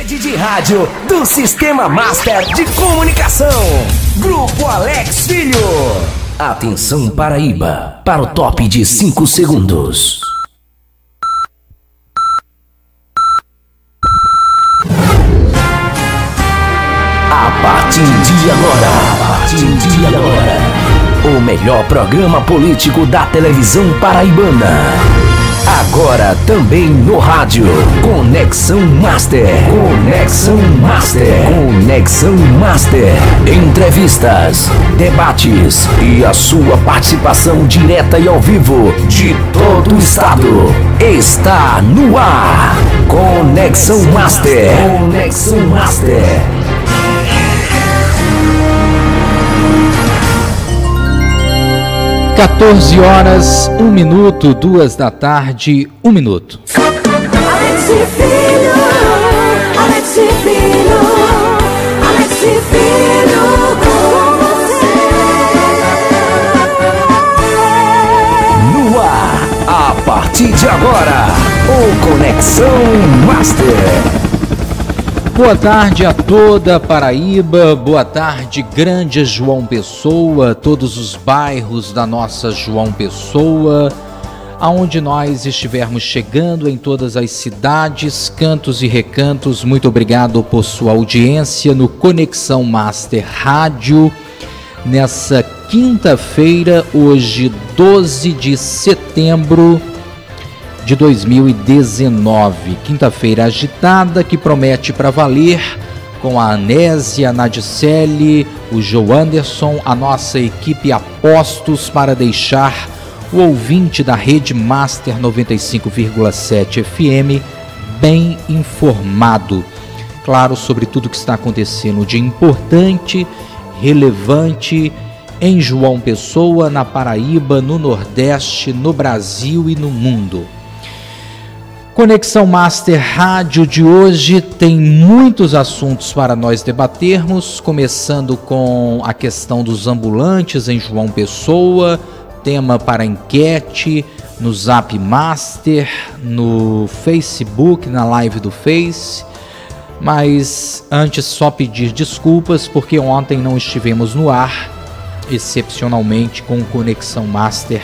Rede de rádio do Sistema Master de Comunicação. Grupo Alex Filho. Atenção Paraíba, para o top de 5 segundos. A partir de agora, o melhor programa político da televisão paraibana. Agora também no rádio. Conexão Master. Entrevistas, debates e a sua participação direta e ao vivo de todo o estado. Está no ar. Conexão Master. 14 horas, 1 minuto, 2 da tarde, 1 minuto. Alex Filho, com você. No ar, a partir de agora, o Conexão Master. Boa tarde a toda Paraíba, boa tarde Grande João Pessoa, todos os bairros da nossa João Pessoa, aonde nós estivermos chegando em todas as cidades, cantos e recantos. Muito obrigado por sua audiência no Conexão Master Rádio, nessa quinta-feira, hoje 12 de setembro de 2019, quinta-feira agitada que promete para valer, com a Anésia, a Nadicelli, o João Anderson, a nossa equipe a postos para deixar o ouvinte da Rede Master 95,7 FM bem informado, claro, sobre tudo que está acontecendo de importante, relevante em João Pessoa, na Paraíba, no Nordeste, no Brasil e no mundo. Conexão Master Rádio de hoje tem muitos assuntos para nós debatermos, começando com a questão dos ambulantes em João Pessoa, tema para enquete no Zap Master, no Facebook, na live do Face. Mas antes só pedir desculpas porque ontem não estivemos no ar, excepcionalmente com Conexão Master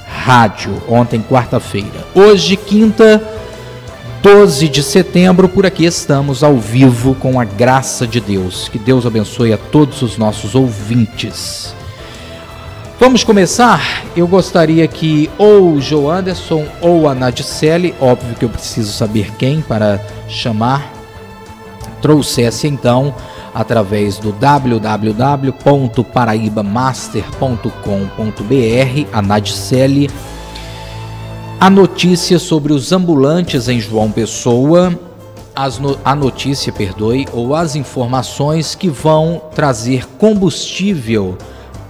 Rádio, ontem quarta-feira. Hoje quinta, 12 de setembro, por aqui estamos ao vivo com a graça de Deus. Que Deus abençoe a todos os nossos ouvintes. Vamos começar? Eu gostaria que ou o João Anderson ou a Nadicelli, óbvio que eu preciso saber quem para chamar, trouxesse então, através do www.paraibamaster.com.br, a Nadicelli, a notícia sobre os ambulantes em João Pessoa, ou as informações que vão trazer combustível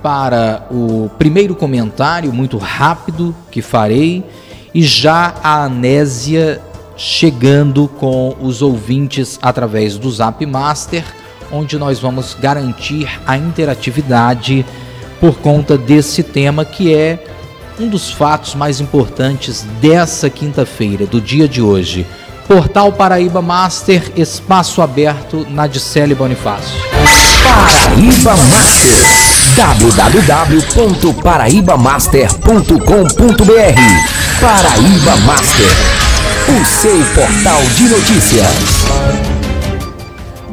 para o primeiro comentário muito rápido que farei, e já a Anésia chegando com os ouvintes através do Zap Master, onde nós vamos garantir a interatividade por conta desse tema que é um dos fatos mais importantes dessa quinta-feira, do dia de hoje. Portal Paraíba Master, espaço aberto, Nadicelli Bonifácio. Paraíba Master, www.paraibamaster.com.br. Paraíba Master, o seu portal de notícias.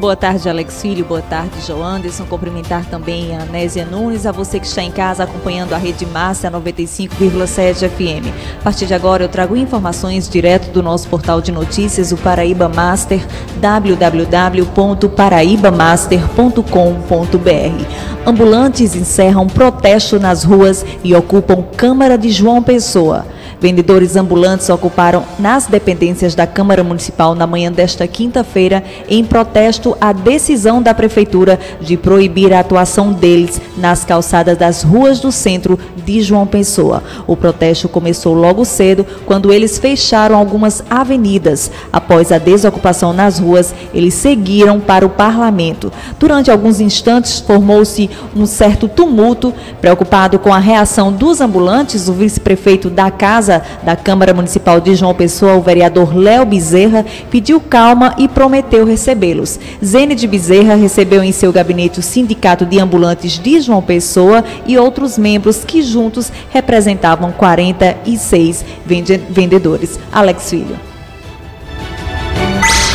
Boa tarde, Alex Filho. Boa tarde, João Anderson. Cumprimentar também a Anésia Nunes, a você que está em casa acompanhando a Rede Master 95,7 FM. A partir de agora eu trago informações direto do nosso portal de notícias, o Paraíba Master, www.paraibamaster.com.br. Ambulantes encerram protesto nas ruas e ocupam Câmara de João Pessoa. Vendedores ambulantes ocuparam nas dependências da Câmara Municipal na manhã desta quinta-feira em protesto à decisão da Prefeitura de proibir a atuação deles nas calçadas das ruas do centro de João Pessoa. O protesto começou logo cedo, quando eles fecharam algumas avenidas. Após a desocupação nas ruas, eles seguiram para o Parlamento. Durante alguns instantes, formou-se um certo tumulto. Preocupado com a reação dos ambulantes, o vice-prefeito da Casa, casa da Câmara Municipal de João Pessoa, o vereador Léo Bezerra pediu calma e prometeu recebê-los. Zênide Bezerra recebeu em seu gabinete o Sindicato de Ambulantes de João Pessoa e outros membros que juntos representavam 46 vendedores. Alex Filho.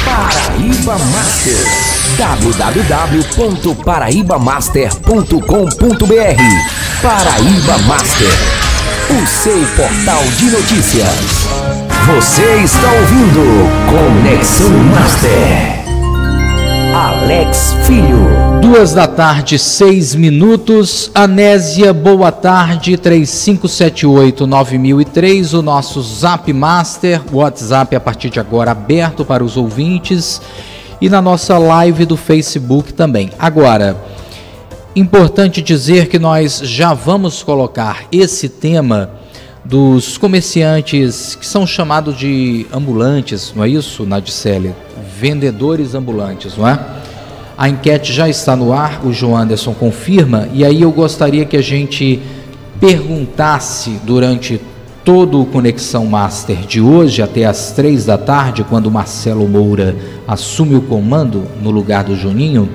Paraíba Master. www.paraibamaster.com.br. Paraíba Master, o seu portal de notícias. Você está ouvindo Conexão Master. Alex Filho. 2h06. Anésia, boa tarde. 3578-9003, o nosso Zap Master, o WhatsApp a partir de agora aberto para os ouvintes e na nossa live do Facebook também. Agora, importante dizer que nós já vamos colocar esse tema dos comerciantes que são chamados de ambulantes, não é isso, Nadicele? Vendedores ambulantes, não é? A enquete já está no ar, o João Anderson confirma, e aí eu gostaria que a gente perguntasse durante todo o Conexão Master de hoje, até às 3 da tarde, quando o Marcelo Moura assume o comando no lugar do Juninho,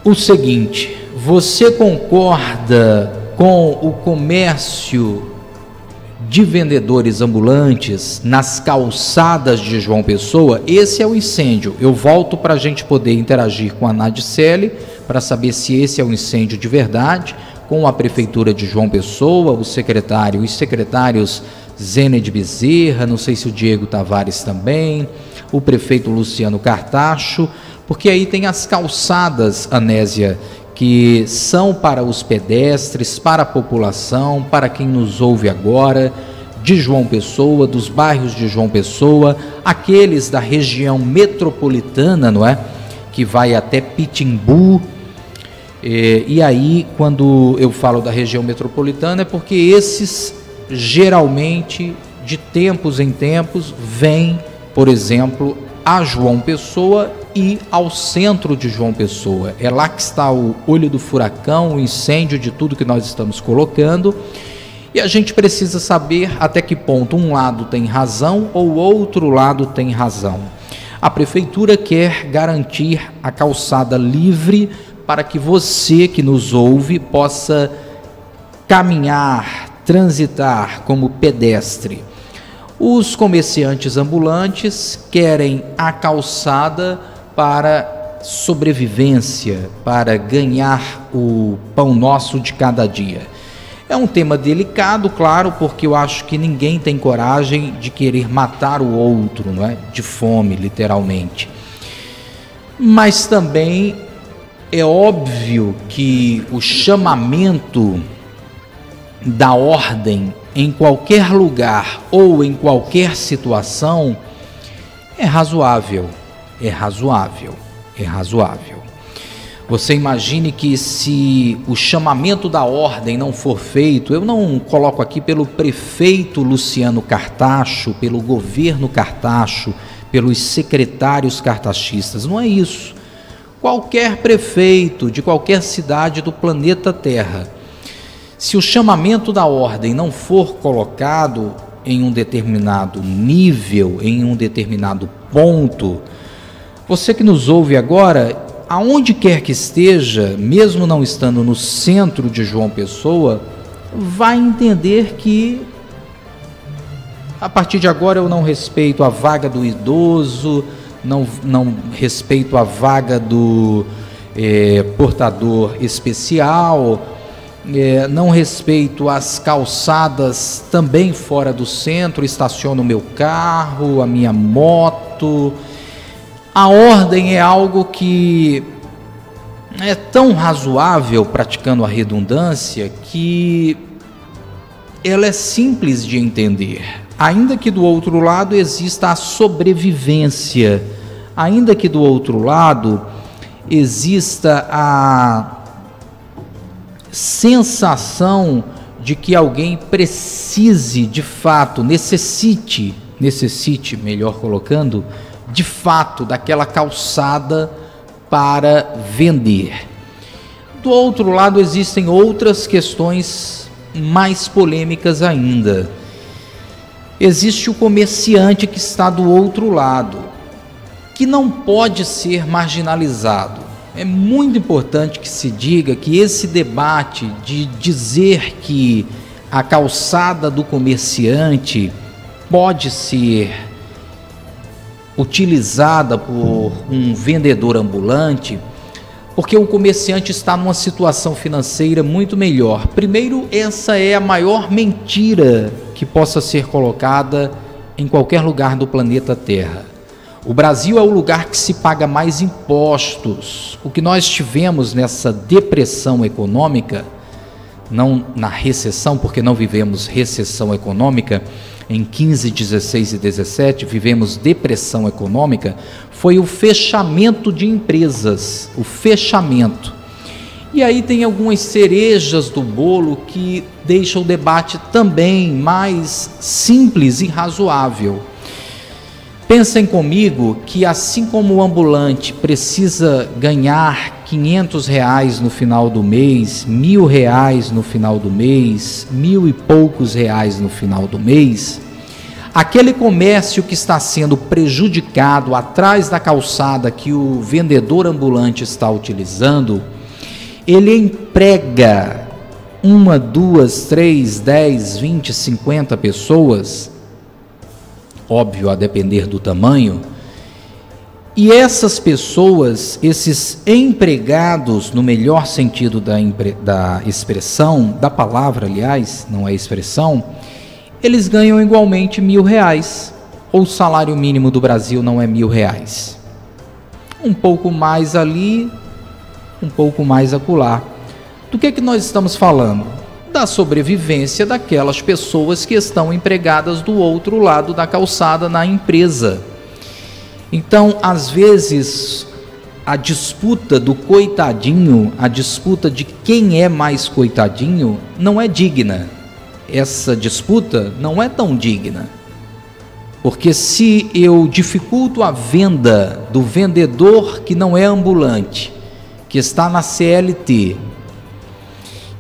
o seguinte: você concorda com o comércio de vendedores ambulantes nas calçadas de João Pessoa? Esse é o incêndio. Eu volto para a gente poder interagir com a Nadicele para saber se esse é um incêndio de verdade, com a Prefeitura de João Pessoa, o secretário e os secretários Zênide Bezerra, não sei se o Diego Tavares também, o prefeito Luciano Cartacho, porque aí tem as calçadas, Anésia, que são para os pedestres, para a população, para quem nos ouve agora, de João Pessoa, dos bairros de João Pessoa, aqueles da região metropolitana, não é? Que vai até Pitimbu. E aí, quando eu falo da região metropolitana, é porque esses, geralmente, de tempos em tempos, vêm, por exemplo, a João Pessoa e ao centro de João Pessoa. É lá que está o olho do furacão, o incêndio de tudo que nós estamos colocando. E a gente precisa saber até que ponto um lado tem razão ou o outro lado tem razão. A Prefeitura quer garantir a calçada livre para que você que nos ouve possa caminhar, transitar como pedestre. Os comerciantes ambulantes querem a calçada para sobrevivência, para ganhar o pão nosso de cada dia. É um tema delicado, claro, porque eu acho que ninguém tem coragem de querer matar o outro, não é? De fome, literalmente. Mas também é óbvio que o chamamento da ordem em qualquer lugar ou em qualquer situação é razoável, é razoável, é razoável. Você imagine que se o chamamento da ordem não for feito, eu não coloco aqui pelo prefeito Luciano Cartacho, pelo governo Cartacho, pelos secretários cartachistas, não é isso. Qualquer prefeito de qualquer cidade do planeta Terra, se o chamamento da ordem não for colocado em um determinado nível, em um determinado ponto, você que nos ouve agora, aonde quer que esteja, mesmo não estando no centro de João Pessoa, vai entender que a partir de agora eu não respeito a vaga do idoso, não respeito a vaga do portador especial, não respeito as calçadas também fora do centro, estaciono o meu carro, a minha moto. A ordem é algo que é tão razoável, praticando a redundância, que ela é simples de entender. Ainda que do outro lado exista a sobrevivência, ainda que do outro lado exista a sensação de que alguém precise de fato, necessite, melhor colocando, de fato, daquela calçada para vender. Do outro lado existem outras questões mais polêmicas ainda. existe o comerciante que está do outro lado, que não pode ser marginalizado. É muito importante que se diga que esse debate de dizer que a calçada do comerciante pode ser utilizada por um vendedor ambulante, porque o comerciante está numa situação financeira muito melhor. Primeiro, essa é a maior mentira que possa ser colocada em qualquer lugar do planeta Terra. O Brasil é o lugar que se paga mais impostos. O que nós tivemos nessa depressão econômica, não na recessão, porque não vivemos recessão econômica, em 15, 16 e 17 vivemos depressão econômica, foi o fechamento de empresas, o fechamento. E aí tem algumas cerejas do bolo que deixam o debate também mais simples e razoável. Pensem comigo que assim como o ambulante precisa ganhar R$500 no final do mês, R$1.000 no final do mês, R$1.000 e poucos no final do mês, aquele comércio que está sendo prejudicado atrás da calçada que o vendedor ambulante está utilizando, ele emprega 1, 2, 3, 10, 20, 50 pessoas, óbvio, a depender do tamanho, e essas pessoas, esses empregados, no melhor sentido da expressão, da palavra, aliás, não é expressão, eles ganham igualmente R$1.000, ou o salário mínimo do Brasil não é R$1.000. Um pouco mais ali, um pouco mais acolá. Do que nós estamos falando? Da sobrevivência daquelas pessoas que estão empregadas do outro lado da calçada na empresa. Então, às vezes, a disputa do coitadinho, a disputa de quem é mais coitadinho, não é digna. Essa disputa não é tão digna. Porque se eu dificulto a venda do vendedor que não é ambulante, que está na CLT,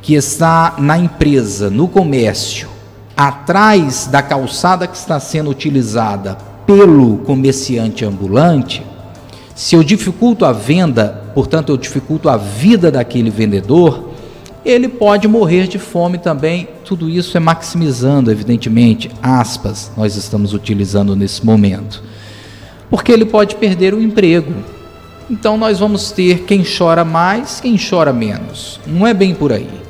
que está na empresa, no comércio, atrás da calçada que está sendo utilizada pelo comerciante ambulante, se eu dificulto a venda, portanto eu dificulto a vida daquele vendedor, ele pode morrer de fome também. Tudo isso é maximizando, evidentemente, aspas, nós estamos utilizando nesse momento, porque ele pode perder o emprego. Então nós vamos ter quem chora mais, quem chora menos. Não é bem por aí.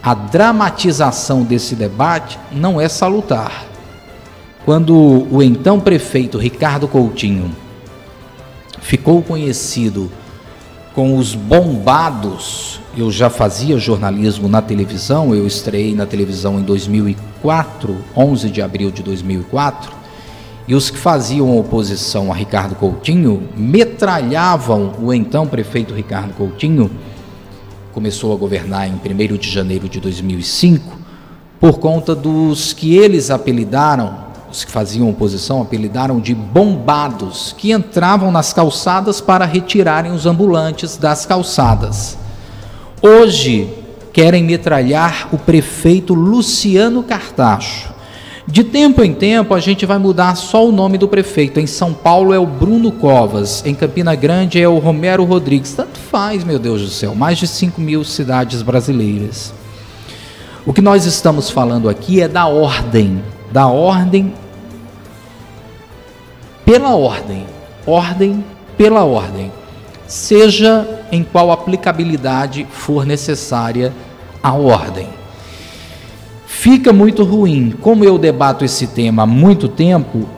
A dramatização desse debate não é salutar. Quando o então prefeito Ricardo Coutinho ficou conhecido com os bombados, eu já fazia jornalismo na televisão, eu estreiei na televisão em 2004, 11 de abril de 2004, e os que faziam oposição a Ricardo Coutinho metralhavam o então prefeito Ricardo Coutinho. Começou a governar em 1º de janeiro de 2005, por conta dos que eles apelidaram, os que faziam oposição apelidaram de bombados, que entravam nas calçadas para retirarem os ambulantes das calçadas. Hoje querem metralhar o prefeito Luciano Cartacho. De tempo em tempo a gente vai mudar só o nome do prefeito. Em São Paulo é o Bruno Covas, em Campina Grande é o Romero Rodrigues. Tanto faz, meu Deus do céu, mais de 5.000 cidades brasileiras. O que nós estamos falando aqui é da ordem pela ordem pela ordem, seja em qual aplicabilidade for necessária a ordem. Fica muito ruim. Como eu debato esse tema há muito tempo,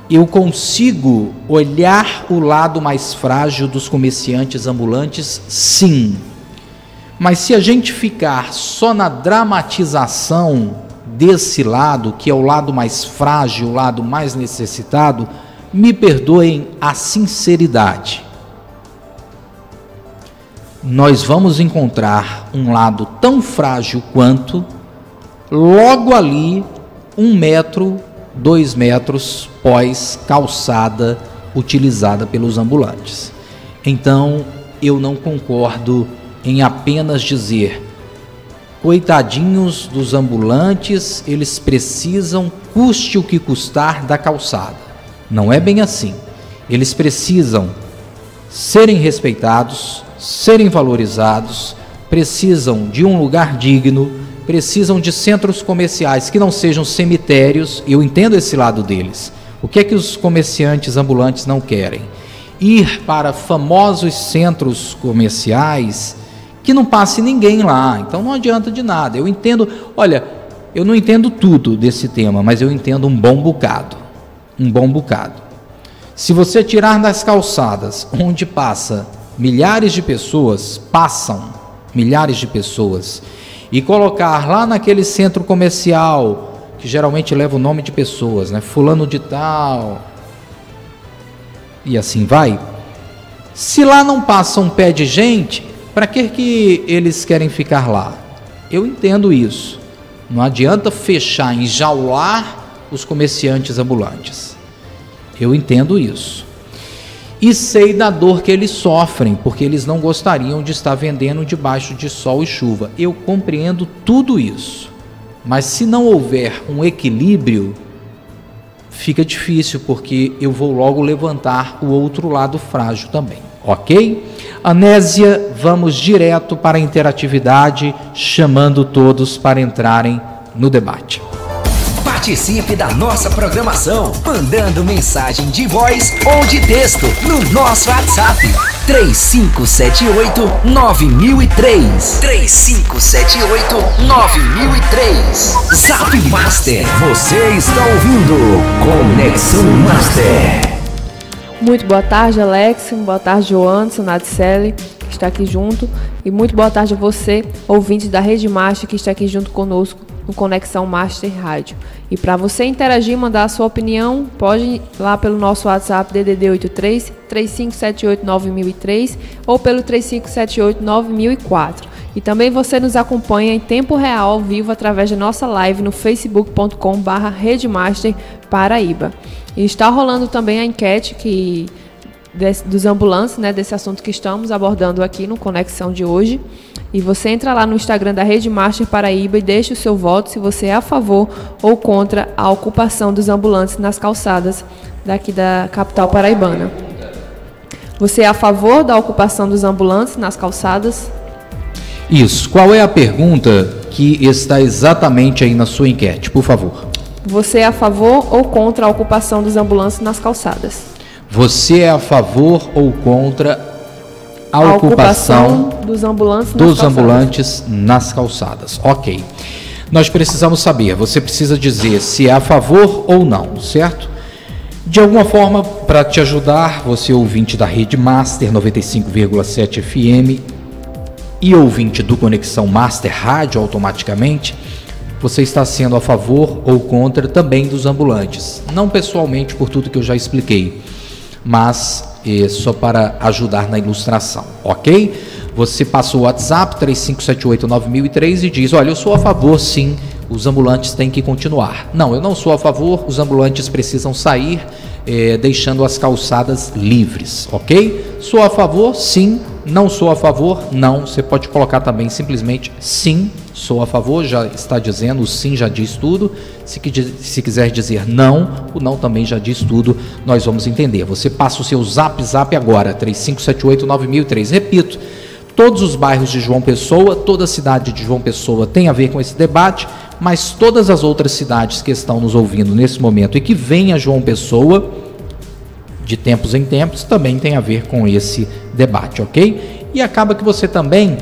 eu consigo olhar o lado mais frágil dos comerciantes ambulantes, sim. Mas se a gente ficar só na dramatização desse lado, que é o lado mais frágil, o lado mais necessitado, me perdoem a sinceridade. Nós vamos encontrar um lado tão frágil quanto logo ali 1 metro, 2 metros pós calçada utilizada pelos ambulantes. Então eu não concordo em apenas dizer coitadinhos dos ambulantes, eles precisam, custe o que custar, da calçada. Não é bem assim. Eles precisam serem respeitados, serem valorizados, precisam de um lugar digno, precisam de centros comerciais que não sejam cemitérios. Eu entendo esse lado deles. O que é que os comerciantes ambulantes não querem? Ir para famosos centros comerciais que não passe ninguém lá, então não adianta de nada. Eu entendo, olha, eu não entendo tudo desse tema, mas eu entendo um bom bocado. Se você tirar das calçadas, onde passam milhares de pessoas, e colocar lá naquele centro comercial, que geralmente leva o nome de pessoas, né? Fulano de tal, e assim vai. Se lá não passa um pé de gente, para que eles querem ficar lá? Eu entendo isso. Não adianta fechar, enjaular os comerciantes ambulantes. Eu entendo isso. E sei da dor que eles sofrem, porque eles não gostariam de estar vendendo debaixo de sol e chuva. Eu compreendo tudo isso. Mas se não houver um equilíbrio, fica difícil, porque eu vou logo levantar o outro lado frágil também. Ok? Anésia, vamos direto para a interatividade, chamando todos para entrarem no debate. Participe da nossa programação, mandando mensagem de voz ou de texto no nosso WhatsApp 3578-9003. 3578-9003. Zap Master, você está ouvindo Conexão Master. Muito boa tarde, Alex. Boa tarde, Joanderson, Nadicelli, que está aqui junto. E muito boa tarde a você, ouvinte da Rede Master, que está aqui junto conosco no Conexão Master Rádio. E para você interagir, mandar a sua opinião, pode ir lá pelo nosso WhatsApp DDD 83 3578-9003 ou pelo 3578-9004. E também você nos acompanha em tempo real, ao vivo, através da nossa live no facebook.com/Redemaster Paraíba. E está rolando também a enquete dos ambulantes, né, desse assunto que estamos abordando aqui no Conexão de hoje. E você entra lá no Instagram da Rede Master Paraíba e deixa o seu voto se você é a favor ou contra a ocupação dos ambulantes nas calçadas daqui da capital paraibana. Você é a favor da ocupação dos ambulantes nas calçadas? Isso. Qual é a pergunta que está exatamente aí na sua enquete, por favor? Você é a favor ou contra a ocupação dos ambulantes nas calçadas? Você é a favor ou contra a ocupação dos ambulantes nas calçadas? Ok. Nós precisamos saber, você precisa dizer se é a favor ou não, certo? De alguma forma, para te ajudar, você ouvinte da Rede Master 95,7 FM e ouvinte do Conexão Master Rádio automaticamente, você está sendo a favor ou contra também dos ambulantes. Não pessoalmente, por tudo que eu já expliquei, mas só para ajudar na ilustração, ok? Você passa o WhatsApp 3578-9003 e diz, olha, eu sou a favor sim, os ambulantes têm que continuar. Não, eu não sou a favor, os ambulantes precisam sair, deixando as calçadas livres, ok? Sou a favor, sim. Não sou a favor, não. Você pode colocar também simplesmente sim, sou a favor, já está dizendo, o sim já diz tudo. Se quiser dizer não, o não também já diz tudo, nós vamos entender. Você passa o seu zap agora, 3578-9003. Repito, todos os bairros de João Pessoa, toda a cidade de João Pessoa tem a ver com esse debate, mas todas as outras cidades que estão nos ouvindo nesse momento e que vêm a João Pessoa, de tempos em tempos, também tem a ver com esse debate, ok? E acaba que você também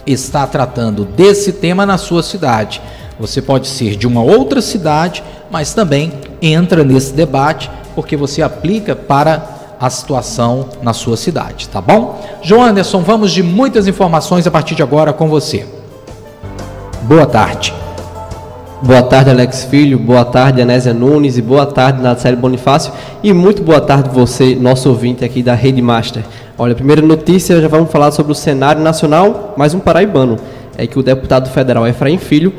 está tratando desse tema na sua cidade. Você pode ser de uma outra cidade, mas também entra nesse debate, porque você aplica para a situação na sua cidade, tá bom? Joanderson, vamos de muitas informações a partir de agora com você. Boa tarde. Boa tarde, Alex Filho, boa tarde, Anésia Nunes e boa tarde, Nadicelli Bonifácio e muito boa tarde você, nosso ouvinte aqui da Rede Master. Olha, a primeira notícia, já vamos falar sobre o cenário nacional, mais um paraibano, é que o deputado federal Efraim Filho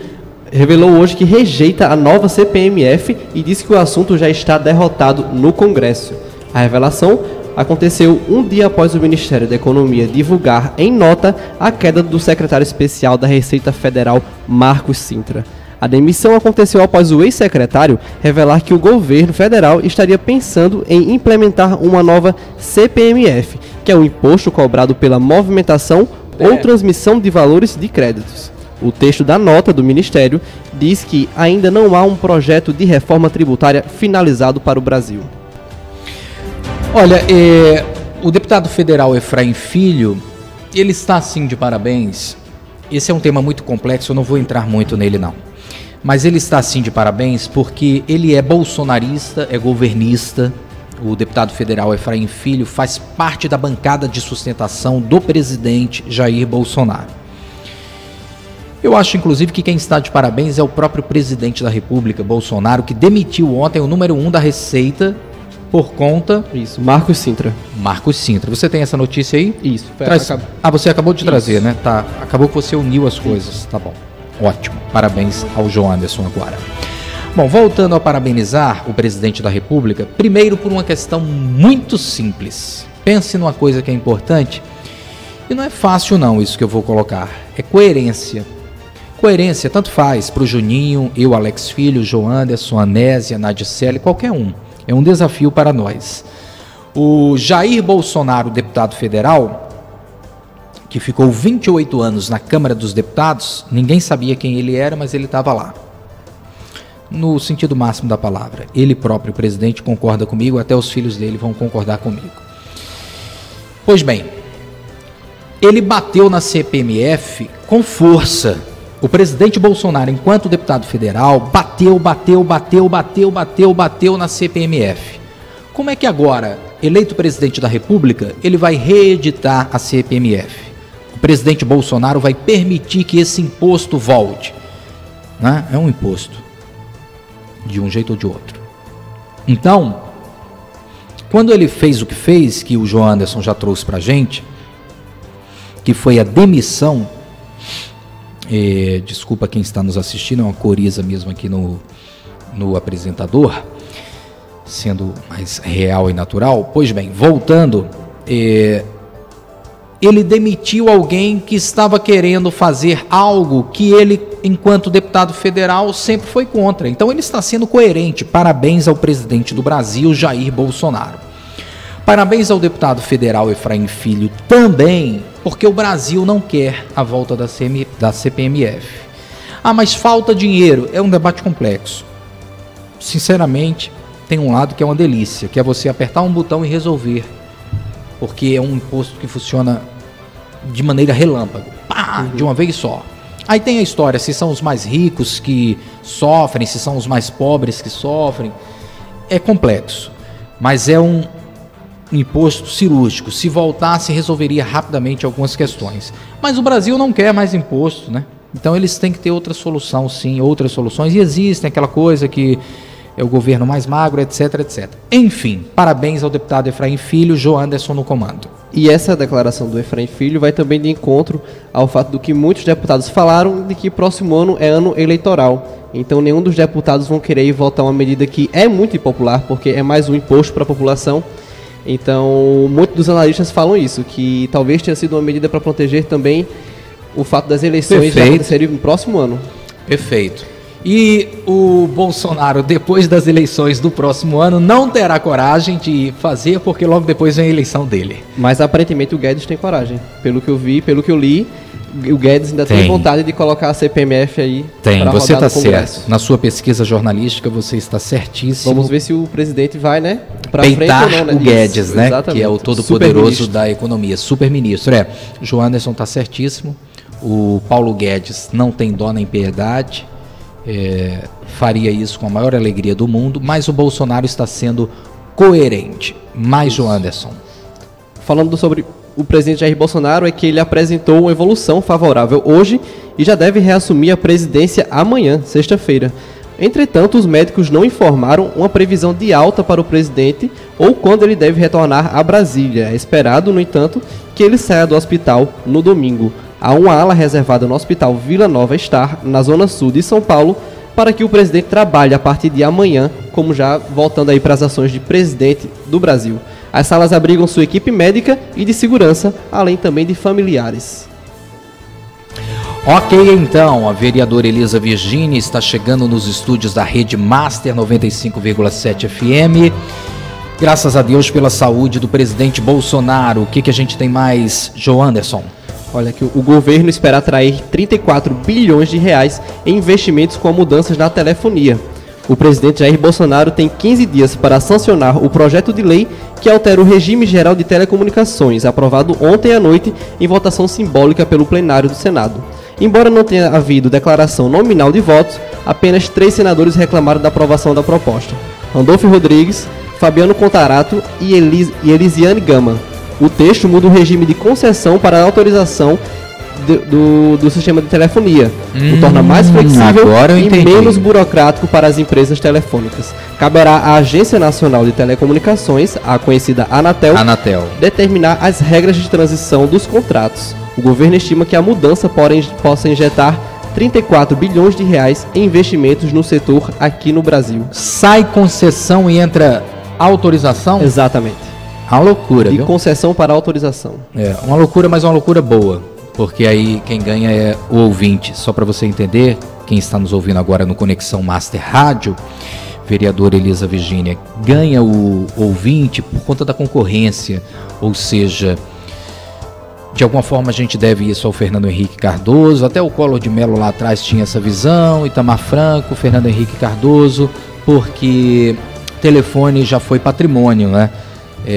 revelou hoje que rejeita a nova CPMF e diz que o assunto já está derrotado no Congresso. A revelação aconteceu um dia após o Ministério da Economia divulgar em nota a queda do secretário especial da Receita Federal, Marcos Cintra. A demissão aconteceu após o ex-secretário revelar que o governo federal estaria pensando em implementar uma nova CPMF, que é o imposto cobrado pela movimentação ou transmissão de valores de créditos. O texto da nota do Ministério diz que ainda não há um projeto de reforma tributária finalizado para o Brasil. Olha, o deputado federal Efraim Filho, ele está sim de parabéns. Esse é um tema muito complexo, eu não vou entrar muito nele não. Mas ele está sim de parabéns porque ele é bolsonarista, é governista. O deputado federal Efraim Filho faz parte da bancada de sustentação do presidente Jair Bolsonaro. Eu acho, inclusive, que quem está de parabéns é o próprio presidente da República, Bolsonaro, que demitiu ontem o número 1 da Receita por conta... Isso, Marcos Cintra. Marcos Cintra. Você tem essa notícia aí? Isso. Você acabou de trazer, né? Tá. Acabou que você uniu as coisas. Tá bom. Ótimo. Parabéns ao João Anderson agora. Bom, voltando a parabenizar o presidente da República, primeiro por uma questão muito simples. Pense numa coisa que é importante, e não é fácil não isso que eu vou colocar, é coerência. Coerência tanto faz para o Juninho, eu, Alex Filho, João Anderson, Anésia, Nadicele, qualquer um. É um desafio para nós. O Jair Bolsonaro, deputado federal, que ficou 28 anos na Câmara dos Deputados, ninguém sabia quem ele era, mas ele estava lá. No sentido máximo da palavra. Ele próprio, o presidente, concorda comigo, até os filhos dele vão concordar comigo. Pois bem, ele bateu na CPMF com força. O presidente Bolsonaro, enquanto deputado federal, bateu na CPMF. Como é que agora, eleito presidente da República, ele vai reeditar a CPMF? O presidente Bolsonaro vai permitir que esse imposto volte, né? É um imposto, de um jeito ou de outro. Então, quando ele fez o que fez, que o João Anderson já trouxe pra gente, que foi a demissão, desculpa quem está nos assistindo, é uma coriza mesmo aqui no apresentador, sendo mais real e natural. Pois bem, voltando, ele demitiu alguém que estava querendo fazer algo que ele, enquanto deputado federal, sempre foi contra. Então ele está sendo coerente. Parabéns ao presidente do Brasil, Jair Bolsonaro. Parabéns ao deputado federal Efraim Filho também, porque o Brasil não quer a volta da CPMF. Ah, mas falta dinheiro. É um debate complexo. Sinceramente, tem um lado que é uma delícia, que é você apertar um botão e resolver. Porque é um imposto que funciona de maneira relâmpago. Pá, de uma vez só. Aí tem a história, se são os mais ricos que sofrem, se são os mais pobres que sofrem. É complexo. Mas é um imposto cirúrgico. Se voltasse, resolveria rapidamente algumas questões. Mas o Brasil não quer mais imposto, né? Então eles têm que ter outra solução, sim, outras soluções. E existem aquela coisa que é o governo mais magro, etc, etc. Enfim, parabéns ao deputado Efraim Filho, João Anderson no comando. E essa declaração do Efraim Filho vai também de encontro ao fato do que muitos deputados falaram de que próximo ano é ano eleitoral. Então nenhum dos deputados vão querer ir votar uma medida que é muito impopular, porque é mais um imposto para a população. Então muitos dos analistas falam isso, que talvez tenha sido uma medida para proteger também o fato das eleições acontecerem no próximo ano. Perfeito. E o Bolsonaro, depois das eleições do próximo ano, não terá coragem de fazer, porque logo depois vem a eleição dele. Mas aparentemente o Guedes tem coragem. Pelo que eu vi, pelo que eu li, o Guedes ainda tem vontade de colocar a CPMF aí. Tem, você está certo. Na sua pesquisa jornalística, você está certíssimo. Vamos ver se o presidente vai, né? Pra peitar frente ou não, né? O Guedes, né? Exatamente. Que é o todo-poderoso da economia. Super-ministro. O João Anderson está certíssimo. O Paulo Guedes não tem dó nem piedade. Faria isso com a maior alegria do mundo, mas o Bolsonaro está sendo coerente. Mais João Anderson. Falando sobre o presidente Jair Bolsonaro, é que ele apresentou uma evolução favorável hoje e já deve reassumir a presidência amanhã, sexta-feira. Entretanto, os médicos não informaram uma previsão de alta para o presidente ou quando ele deve retornar a Brasília. É esperado, no entanto, que ele saia do hospital no domingo. Há uma ala reservada no Hospital Vila Nova Star, na zona sul de São Paulo, para que o presidente trabalhe a partir de amanhã, como já voltando aí para as ações de presidente do Brasil. As salas abrigam sua equipe médica e de segurança, além também de familiares. Ok, então, a vereadora Elisa Virgínia está chegando nos estúdios da Rede Master 95,7 FM. Graças a Deus pela saúde do presidente Bolsonaro. O que a gente tem mais, João Anderson? Olha que o governo espera atrair 34 bilhões de reais em investimentos com mudanças na telefonia. O presidente Jair Bolsonaro tem 15 dias para sancionar o projeto de lei que altera o regime geral de telecomunicações, aprovado ontem à noite em votação simbólica pelo plenário do Senado. Embora não tenha havido declaração nominal de votos, apenas 3 senadores reclamaram da aprovação da proposta: Randolfo Rodrigues, Fabiano Contarato e Elisiane Gama. O texto muda o regime de concessão para a autorização do sistema de telefonia, o torna mais flexível e menos burocrático para as empresas telefônicas. Caberá à Agência Nacional de Telecomunicações, a conhecida Anatel, determinar as regras de transição dos contratos. O governo estima que a mudança possa injetar 34 bilhões de reais em investimentos no setor aqui no Brasil. Sai concessão e entra autorização? Exatamente. Uma loucura, de viu? concessão para autorização. É, uma loucura, mas uma loucura boa. Porque aí quem ganha é o ouvinte. Só para você entender, quem está nos ouvindo agora no Conexão Master Rádio, vereadora Elisa Virgínia, ganha o ouvinte por conta da concorrência. Ou seja, de alguma forma a gente deve isso ao Fernando Henrique Cardoso. Até o Collor de Mello lá atrás tinha essa visão. Itamar Franco, Fernando Henrique Cardoso, porque telefone já foi patrimônio, né?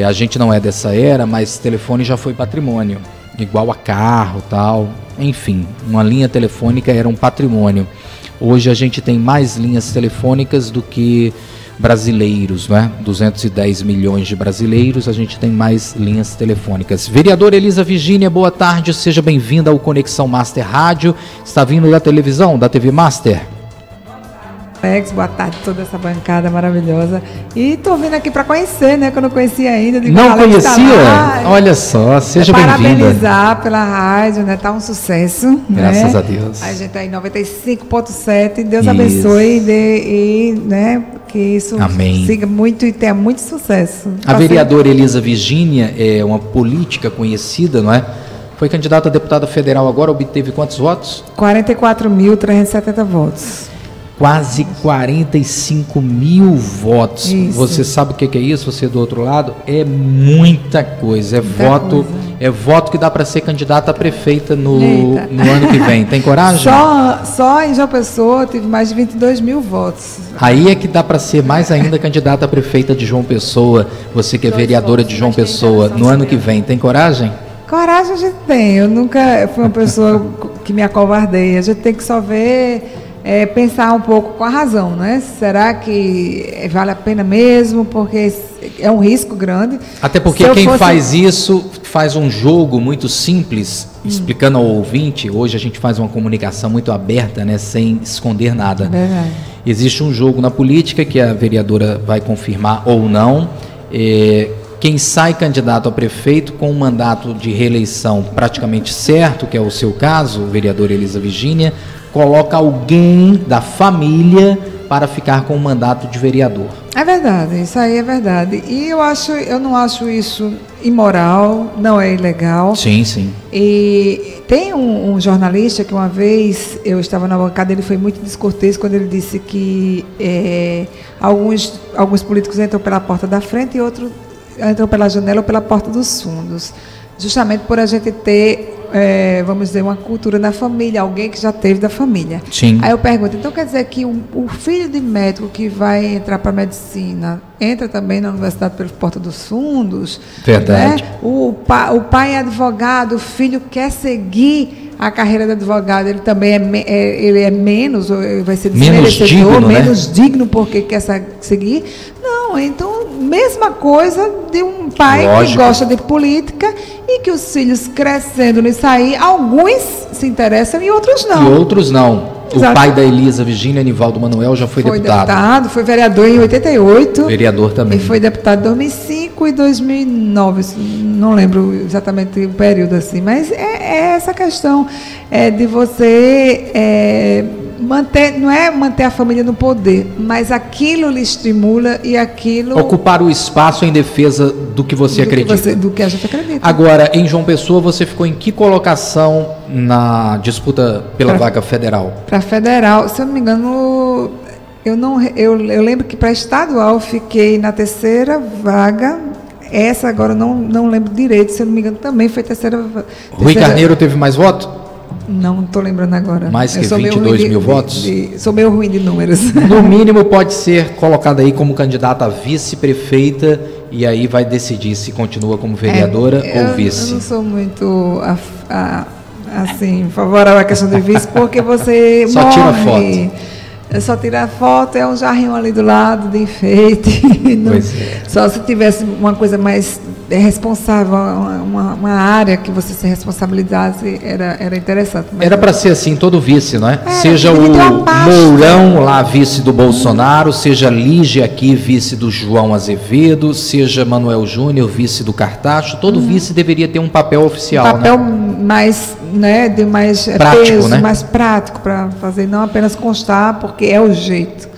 A gente não é dessa era, mas telefone já foi patrimônio. Igual a carro, tal, enfim, uma linha telefônica era um patrimônio. Hoje a gente tem mais linhas telefônicas do que brasileiros, né? 210 milhões de brasileiros, a gente tem mais linhas telefônicas. Vereadora Elisa Virgínia, boa tarde, seja bem-vinda ao Conexão Master Rádio. Está vindo da televisão, da TV Master? Boa tarde, toda essa bancada maravilhosa. E estou vindo aqui para conhecer, né? Que eu não conhecia ainda. Digo, não conhecia? Olha só, seja bem-vinda. Parabenizar pela rádio, né? Tá um sucesso. Graças né? a Deus. A gente tá em 95.7. Deus abençoe e né? Que isso Amém. Siga muito e tenha muito sucesso. A vereadora Elisa Virgínia é uma política conhecida, não é? Foi candidata a deputada federal agora, obteve quantos votos? 44.370 votos. Quase 45 mil votos. Isso. Você sabe o que é isso? Você do outro lado? É muita coisa. É voto que dá para ser candidata a prefeita no ano que vem. Tem coragem? Só em João Pessoa tive mais de 22 mil votos. Aí é que dá para ser mais ainda candidata a prefeita de João Pessoa. Você que é vereadora de João Pessoa no ano que vem. Tem coragem? Coragem a gente tem. Eu nunca fui uma pessoa que me acovardei. A gente tem que só ver... pensar um pouco com a razão, né? Será que vale a pena mesmo? Porque é um risco grande. Até porque faz isso faz um jogo muito simples, explicando ao ouvinte. Hoje a gente faz uma comunicação muito aberta, né? Sem esconder nada. Verdade. Existe um jogo na política que a vereadora vai confirmar ou não. Quem sai candidato a prefeito com um mandato de reeleição praticamente certo, que é o seu caso, vereadora Elisa Virgínia, coloca alguém da família para ficar com o mandato de vereador. É verdade, isso aí é verdade. E eu não acho isso imoral, não é ilegal. Sim, sim. E tem um jornalista que uma vez eu estava na bancada, ele foi muito descortês quando ele disse que alguns políticos entram pela porta da frente e outros entram pela janela ou pela porta dos fundos. Justamente por a gente ter, vamos dizer, uma cultura na família, alguém que já teve da família. Sim. Aí eu pergunto, então quer dizer que o filho de médico que vai entrar para a medicina entra também na universidade pela porta dos fundos? Verdade. Né? O pai é advogado, o filho quer seguir a carreira de advogado, ele também ele é menos, ou vai ser desmerecedor, menos digno porque quer seguir? Não, então, mesma coisa de um pai que gosta de política e que os filhos crescendo nisso aí, alguns se interessam e outros não. E outros não. Exato. O pai da Elisa Virgínia, Nivaldo Manuel, já foi deputado. Foi vereador em 88. Vereador também. E foi deputado em 2005 e 2009. Não lembro exatamente o período assim. Mas é essa questão de você não é manter a família no poder, mas aquilo lhe estimula e aquilo... Ocupar o espaço em defesa do que você acredita. Do que a gente acredita. Agora, em João Pessoa, você ficou em que colocação na disputa pela vaga federal? Para federal, se eu não me engano, eu lembro que para estadual fiquei na terceira vaga. Essa agora não lembro direito, se eu não me engano também foi terceira. Rui Carneiro teve mais voto? Não estou lembrando agora. Mais que 22 mil votos? Sou meio ruim de números. No mínimo pode ser colocada aí como candidata a vice-prefeita e aí vai decidir se continua como vereadora ou vice. Eu não sou muito assim, favorável à questão de vice, porque você só morre. Tira foto. Só tirar foto, é um jarrinho ali do lado de enfeite. Só se tivesse uma coisa mais responsável, uma área que você se responsabilizasse, era interessante. Era para ser assim, todo vice, não é? Seja o Mourão lá, vice do Bolsonaro, seja Lígia aqui, vice do João Azevedo, seja Manuel Júnior, vice do Cartacho, todo vice deveria ter um papel oficial, papel mais, né, de mais prático, peso, né? mais prático para fazer, não apenas constar, porque é o jeito.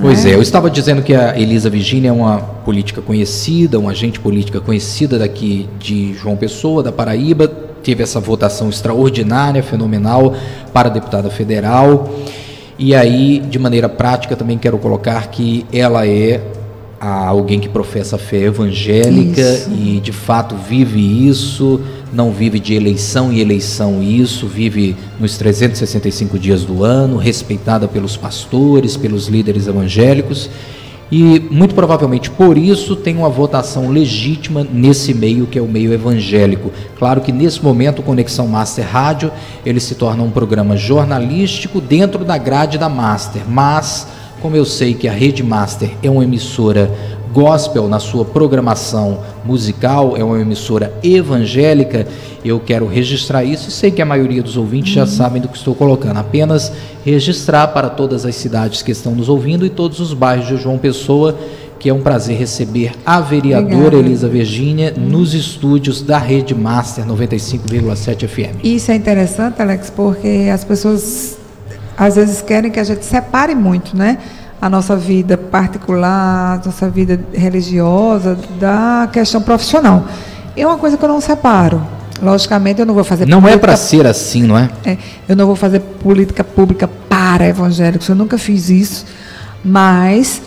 Pois é, eu estava dizendo que a Elisa Virgínia é uma política conhecida, uma agente política conhecida daqui de João Pessoa, da Paraíba, teve essa votação extraordinária, fenomenal para deputada federal, e aí, de maneira prática, também quero colocar que ela é alguém que professa a fé evangélica e, de fato, vive isso, não vive de eleição em eleição isso, vive nos 365 dias do ano, respeitada pelos pastores, pelos líderes evangélicos e, muito provavelmente, por isso tem uma votação legítima nesse meio que é o meio evangélico. Claro que, nesse momento, o Conexão Master Rádio, ele se torna um programa jornalístico dentro da grade da Master, mas... Como eu sei que a Rede Master é uma emissora gospel na sua programação musical, é uma emissora evangélica, eu quero registrar isso e sei que a maioria dos ouvintes já sabem do que estou colocando. Apenas registrar para todas as cidades que estão nos ouvindo e todos os bairros de João Pessoa, que é um prazer receber a vereadora Elisa Virgínia nos estúdios da Rede Master 95,7 FM. Isso é interessante, Alex, porque as pessoas... às vezes querem que a gente separe muito, né? A nossa vida particular, a nossa vida religiosa, da questão profissional. É uma coisa que eu não separo. Logicamente, eu não vou fazer... Não é para ser assim, não é? Eu não vou fazer política pública para evangélicos, eu nunca fiz isso. Mas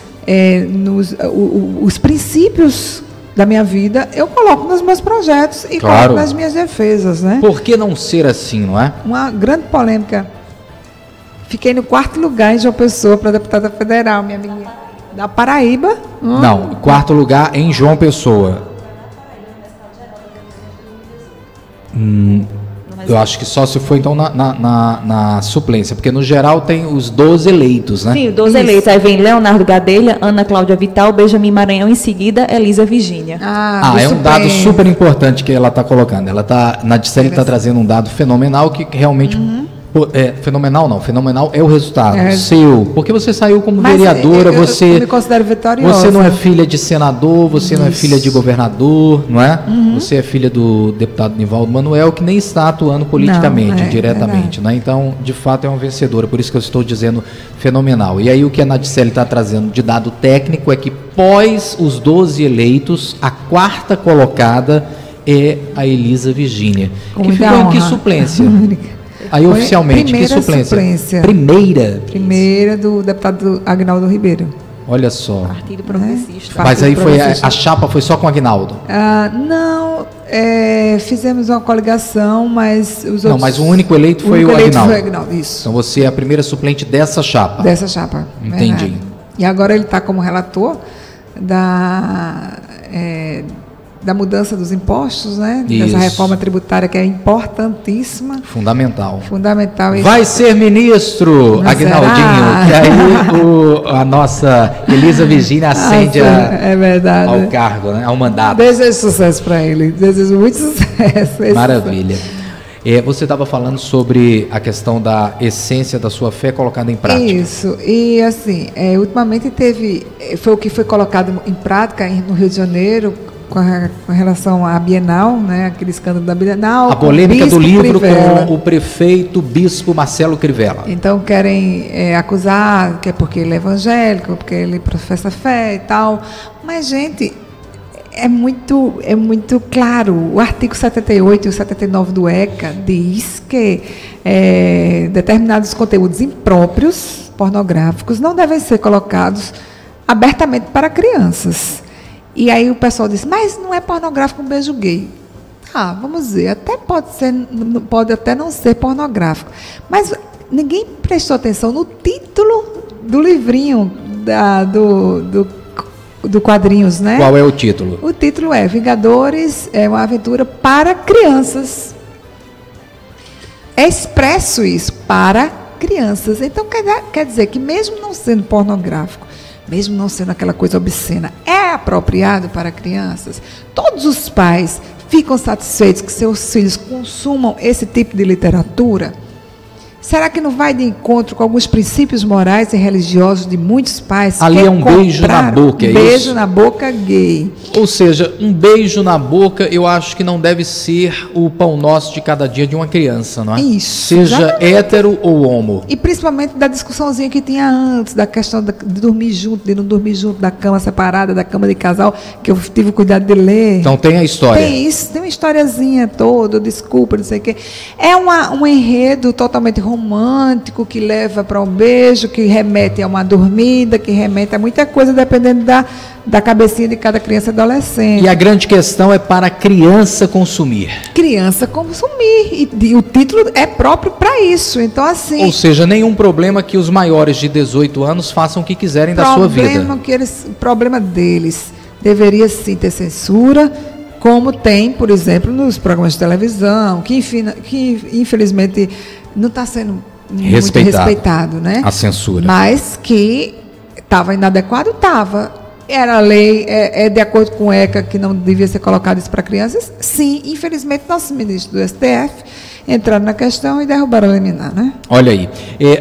os princípios da minha vida, eu coloco nos meus projetos e coloco nas minhas defesas, né? Por que não ser assim, não é? Uma grande polêmica. Fiquei no 4º lugar em João Pessoa para deputada federal, minha menina. Da Paraíba. Não, 4º lugar em João Pessoa. Eu acho que só se for então na suplência, porque no geral tem os 12 eleitos, né? Sim, 12 eleitos. Aí vem Leonardo Gadelha, Ana Cláudia Vital, Benjamin Maranhão, em seguida Elisa Virgínia. É um dado super importante que ela está colocando. Ela está, Nadicele está trazendo um dado fenomenal que realmente... fenomenal não, fenomenal é o resultado seu, porque você saiu como vereadora, eu me considero vitoriosa. Você não é filha de senador, você não é filha de governador, não é? Você é filha do deputado Nivaldo Manuel, que nem está atuando politicamente, diretamente, né? Então, de fato, é uma vencedora, por isso que eu estou dizendo fenomenal. E aí o que a Nadicele está trazendo de dado técnico é que pós os 12 eleitos, a 4ª colocada é a Elisa Virgínia, que ficou em que suplência? Aí foi oficialmente, que suplência? Primeira do deputado Agnaldo Ribeiro. Olha só. Partido Progressista. Mas aí foi a chapa foi só com Agnaldo? Não, fizemos uma coligação, mas os outros... Não, mas o único eleito foi o Agnaldo. Foi o Agnaldo, isso. Então você é a primeira suplente dessa chapa. Dessa chapa. Entendi. Verdade. E agora ele está como relator da mudança dos impostos, né? Dessa reforma tributária que é importantíssima. Fundamental. Vai ser ministro, Agnaldinho. Que aí a nossa Elisa Virgínia ascende ao cargo, né? Ao mandato. Desejo sucesso para ele. Desejo muito sucesso. Maravilha. Você estava falando sobre a questão da essência da sua fé colocada em prática. Isso, e assim, ultimamente foi o que foi colocado em prática no Rio de Janeiro, com relação à Bienal, né, aquele escândalo da Bienal. A polêmica do livro Crivella. com o prefeito bispo Marcelo Crivella. Então querem acusar que é porque ele é evangélico, porque ele professa fé e tal. Mas, gente, é muito claro. O artigo 78 e o 79 do ECA diz que determinados conteúdos impróprios, pornográficos, não devem ser colocados abertamente para crianças. E aí o pessoal diz, mas não é pornográfico um beijo gay. Vamos ver, pode até não ser pornográfico. Mas ninguém prestou atenção no título do livrinho do quadrinhos, né? Qual é o título? O título é Vingadores, é uma aventura para crianças. É expresso isso, para crianças. Então quer dizer que mesmo não sendo pornográfico, mesmo não sendo aquela coisa obscena, é apropriado para crianças. Todos os pais ficam satisfeitos que seus filhos consumam esse tipo de literatura? Será que não vai de encontro com alguns princípios morais e religiosos de muitos pais? Ali é um beijo na boca, é isso? Beijo na boca gay. Ou seja, um beijo na boca, eu acho que não deve ser o pão nosso de cada dia de uma criança, não é? Isso. Seja exatamente. hétero ou homo. E principalmente da discussãozinha que tinha antes, da questão de dormir junto, de não dormir junto, da cama separada, da cama de casal, que eu tive o cuidado de ler. Então tem a história. Tem isso, tem uma historiazinha toda, desculpa, não sei o quê. É um enredo totalmente romântico, que leva para um beijo, que remete a uma dormida, que remete a muita coisa, dependendo da cabecinha de cada criança e adolescente. E a grande questão é para a criança consumir. Criança consumir. E o título é próprio para isso. Então, assim... Ou seja, nenhum problema que os maiores de 18 anos façam o que quiserem da sua vida. O problema deles deveria sim ter censura, como tem, por exemplo, nos programas de televisão, que infelizmente não está sendo muito respeitado, né? A censura. Mas que estava inadequado, estava. Era a lei, de acordo com o ECA, que não devia ser colocado isso para crianças? Sim, infelizmente, nossos ministros do STF entraram na questão e derrubaram a liminar, né? Olha aí.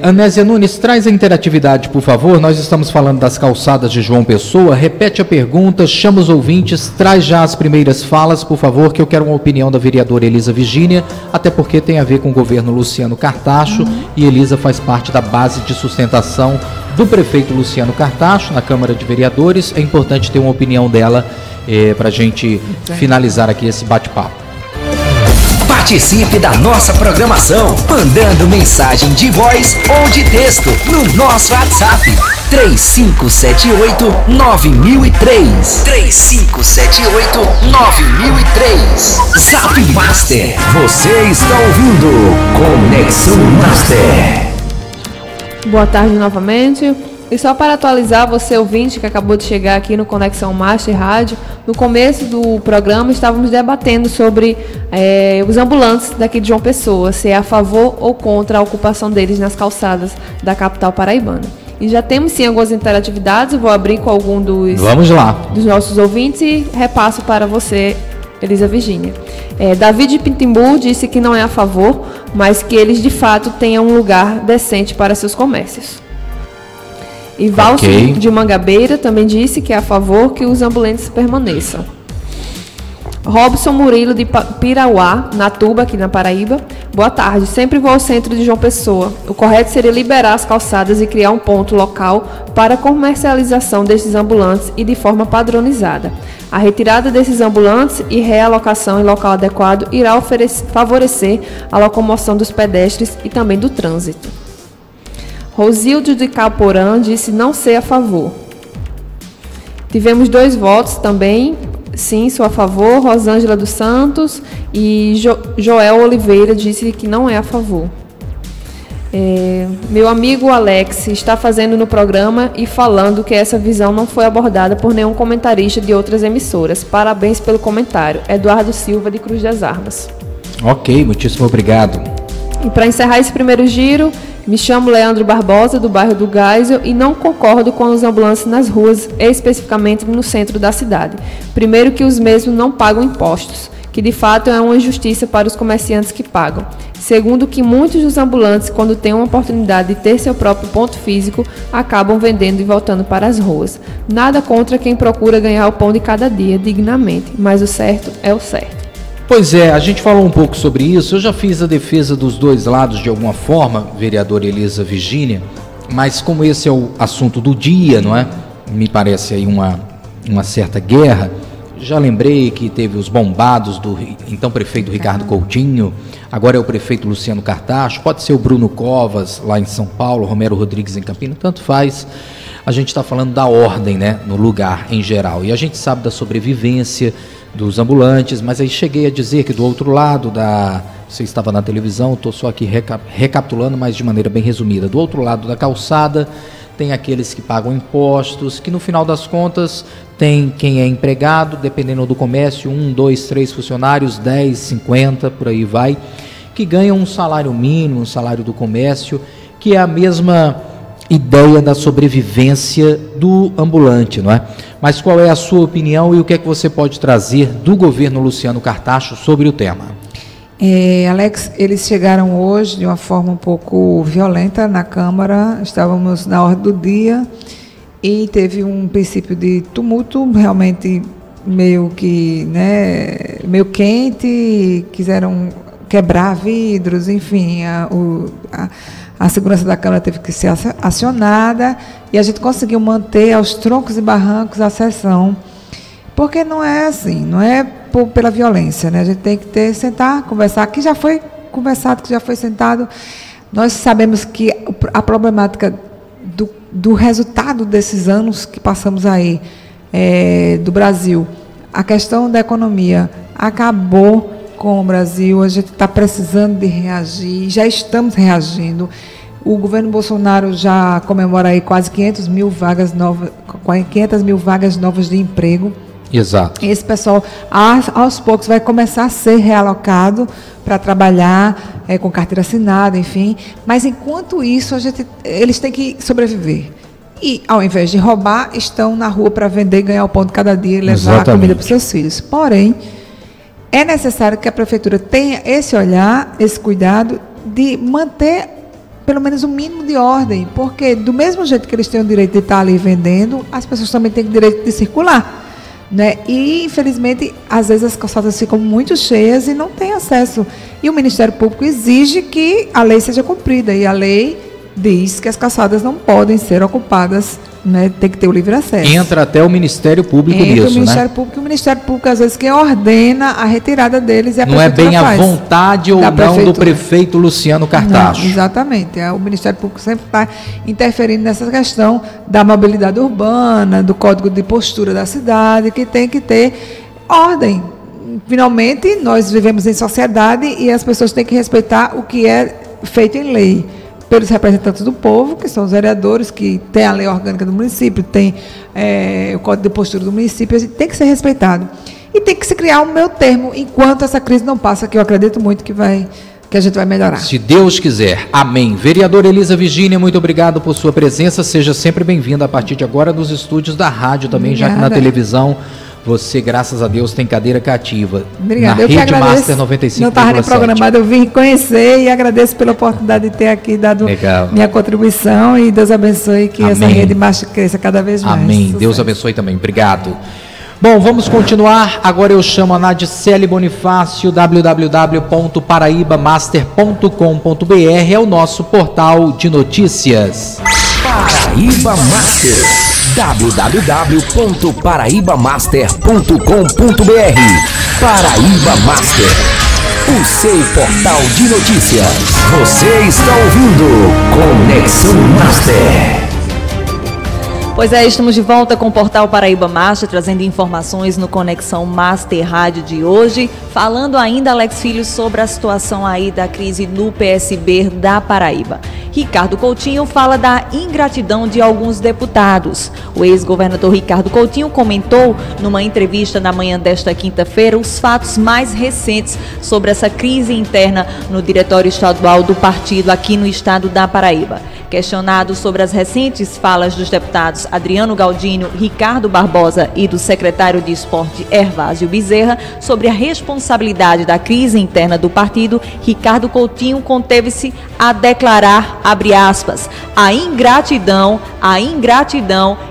Anésia Nunes, traz a interatividade, por favor. Nós estamos falando das calçadas de João Pessoa. Repete a pergunta, chama os ouvintes, traz já as primeiras falas, por favor, que eu quero uma opinião da vereadora Elisa Virgínia, até porque tem a ver com o governo Luciano Cartacho, e Elisa faz parte da base de sustentação do prefeito Luciano Cartacho na Câmara de Vereadores. É importante ter uma opinião dela para a gente finalizar aqui esse bate-papo. Participe da nossa programação, mandando mensagem de voz ou de texto no nosso WhatsApp 3578-9003. 3578-9003. Zap Master, você está ouvindo Conexão Master. Boa tarde novamente. E só para atualizar você, ouvinte, que acabou de chegar aqui no Conexão Master Rádio, no começo do programa estávamos debatendo sobre os ambulantes daqui de João Pessoa, se é a favor ou contra a ocupação deles nas calçadas da capital paraibana. E já temos sim algumas interatividades, eu vou abrir com algum dos nossos ouvintes e repasso para você, Elisa Virgínia. David Pitimbu disse que não é a favor, mas que eles de fato tenham um lugar decente para seus comércios. E Valso de Mangabeira também disse que é a favor que os ambulantes permaneçam. Robson Murilo de Pirauá, Natuba, aqui na Paraíba. Boa tarde, sempre vou ao centro de João Pessoa. O correto seria liberar as calçadas e criar um ponto local para comercialização destes ambulantes e de forma padronizada. A retirada desses ambulantes e realocação em local adequado irá favorecer a locomoção dos pedestres e também do trânsito. Rosildo de Caporã disse não ser a favor. Tivemos 2 votos também. Sim, sou a favor. Rosângela dos Santos e Joel Oliveira disse que não é a favor. Meu amigo Alex está fazendo no programa e falando que essa visão não foi abordada por nenhum comentarista de outras emissoras. Parabéns pelo comentário. Eduardo Silva, de Cruz das Armas. Ok, muitíssimo obrigado. E para encerrar esse primeiro giro, me chamo Leandro Barbosa, do bairro do Geisel, e não concordo com os ambulantes nas ruas, especificamente no centro da cidade. Primeiro que os mesmos não pagam impostos, que de fato é uma injustiça para os comerciantes que pagam. Segundo que muitos dos ambulantes, quando têm uma oportunidade de ter seu próprio ponto físico, acabam vendendo e voltando para as ruas. Nada contra quem procura ganhar o pão de cada dia dignamente, mas o certo é o certo. Pois é, a gente falou um pouco sobre isso. Eu já fiz a defesa dos dois lados de alguma forma, vereadora Elisa Virgínia, mas como esse é o assunto do dia, não é? Me parece aí uma certa guerra. Já lembrei que teve os bombados do então prefeito Ricardo Coutinho, agora é o prefeito Luciano Cartacho, pode ser o Bruno Covas lá em São Paulo, Romero Rodrigues em Campinas, tanto faz. A gente está falando da ordem, né, no lugar em geral, e a gente sabe da sobrevivência dos ambulantes, mas aí cheguei a dizer que do outro lado você estava na televisão, estou só aqui recapitulando, mas de maneira bem resumida, do outro lado da calçada tem aqueles que pagam impostos, que no final das contas tem quem é empregado, dependendo do comércio, 1, 2, 3 funcionários, 10, 50, por aí vai, que ganham um salário mínimo, um salário do comércio, que é a mesma ideia da sobrevivência do ambulante, não é? Mas qual é a sua opinião e o que é que você pode trazer do governo Luciano Cartacho sobre o tema? Alex, eles chegaram hoje de uma forma um pouco violenta na Câmara, estávamos na ordem do dia e teve um princípio de tumulto, realmente meio que, né, meio quente, quiseram quebrar vidros, enfim, a segurança da Câmara teve que ser acionada e a gente conseguiu manter aos troncos e barrancos a sessão, porque não é assim, não é pela violência, né? A gente tem que sentar, conversar, que já foi conversado, que já foi sentado. Nós sabemos que a problemática do resultado desses anos que passamos aí, do Brasil, a questão da economia acabou com o Brasil, a gente está precisando de reagir, já estamos reagindo. O governo Bolsonaro já comemora aí quase 500 mil vagas novas de emprego. Exato. Esse pessoal, aos poucos, vai começar a ser realocado para trabalhar com carteira assinada, enfim. Mas, enquanto isso, eles têm que sobreviver. E, ao invés de roubar, estão na rua para vender, ganhar o pão de cada dia e levar a comida para os seus filhos. Porém, é necessário que a prefeitura tenha esse olhar, esse cuidado de manter pelo menos um mínimo de ordem, porque do mesmo jeito que eles têm o direito de estar ali vendendo, as pessoas também têm o direito de circular, né? E, infelizmente, às vezes as calçadas ficam muito cheias e não tem acesso. E o Ministério Público exige que a lei seja cumprida, e a lei diz que as calçadas não podem ser ocupadas, né? Tem que ter o livre acesso. Entra até o Ministério Público nisso, o Ministério Público, e o Ministério Público, às vezes, quem ordena a retirada deles e a não é bem faz, a vontade ou não do prefeito Luciano Cartacho. Não, exatamente. O Ministério Público sempre está interferindo nessa questão da mobilidade urbana, do código de postura da cidade, que tem que ter ordem. Finalmente, nós vivemos em sociedade e as pessoas têm que respeitar o que é feito em lei pelos representantes do povo, que são os vereadores, que tem a lei orgânica do município, tem o código de postura do município, tem que ser respeitado. E tem que se criar um meio termo, enquanto essa crise não passa, que eu acredito muito que a gente vai melhorar. Se Deus quiser. Amém. Vereadora Elisa Virgínia, muito obrigado por sua presença. Seja sempre bem-vinda a partir de agora nos estúdios da rádio também, já que na televisão você, graças a Deus, tem cadeira cativa. Obrigada. Na Rede Master 95,7. Não estava nem programado, eu vim conhecer e agradeço pela oportunidade de ter aqui dado minha contribuição, e Deus abençoe que essa Rede Master cresça cada vez mais. Amém. Sucesso. Deus abençoe também. Obrigado. Bom, vamos continuar. Agora eu chamo a Nadicele Bonifácio, www.paraibamaster.com.br, é o nosso portal de notícias. Paraíba Master, www.paraibamaster.com.br. Paraíba Master, o seu portal de notícias. Você está ouvindo Conexão Master. Pois é, estamos de volta com o portal Paraíba Master, trazendo informações no Conexão Master Rádio de hoje. Falando ainda, Alex Filho, sobre a situação aí da crise no PSB da Paraíba. Ricardo Coutinho fala da ingratidão de alguns deputados. O ex-governador Ricardo Coutinho comentou numa entrevista na manhã desta quinta-feira os fatos mais recentes sobre essa crise interna no Diretório Estadual do partido aqui no estado da Paraíba. Questionado sobre as recentes falas dos deputados Adriano Galdino, Ricardo Barbosa e do secretário de Esporte Hervásio Bezerra sobre a responsabilidade da crise interna do partido, Ricardo Coutinho conteve-se a declarar, abre aspas, a ingratidão,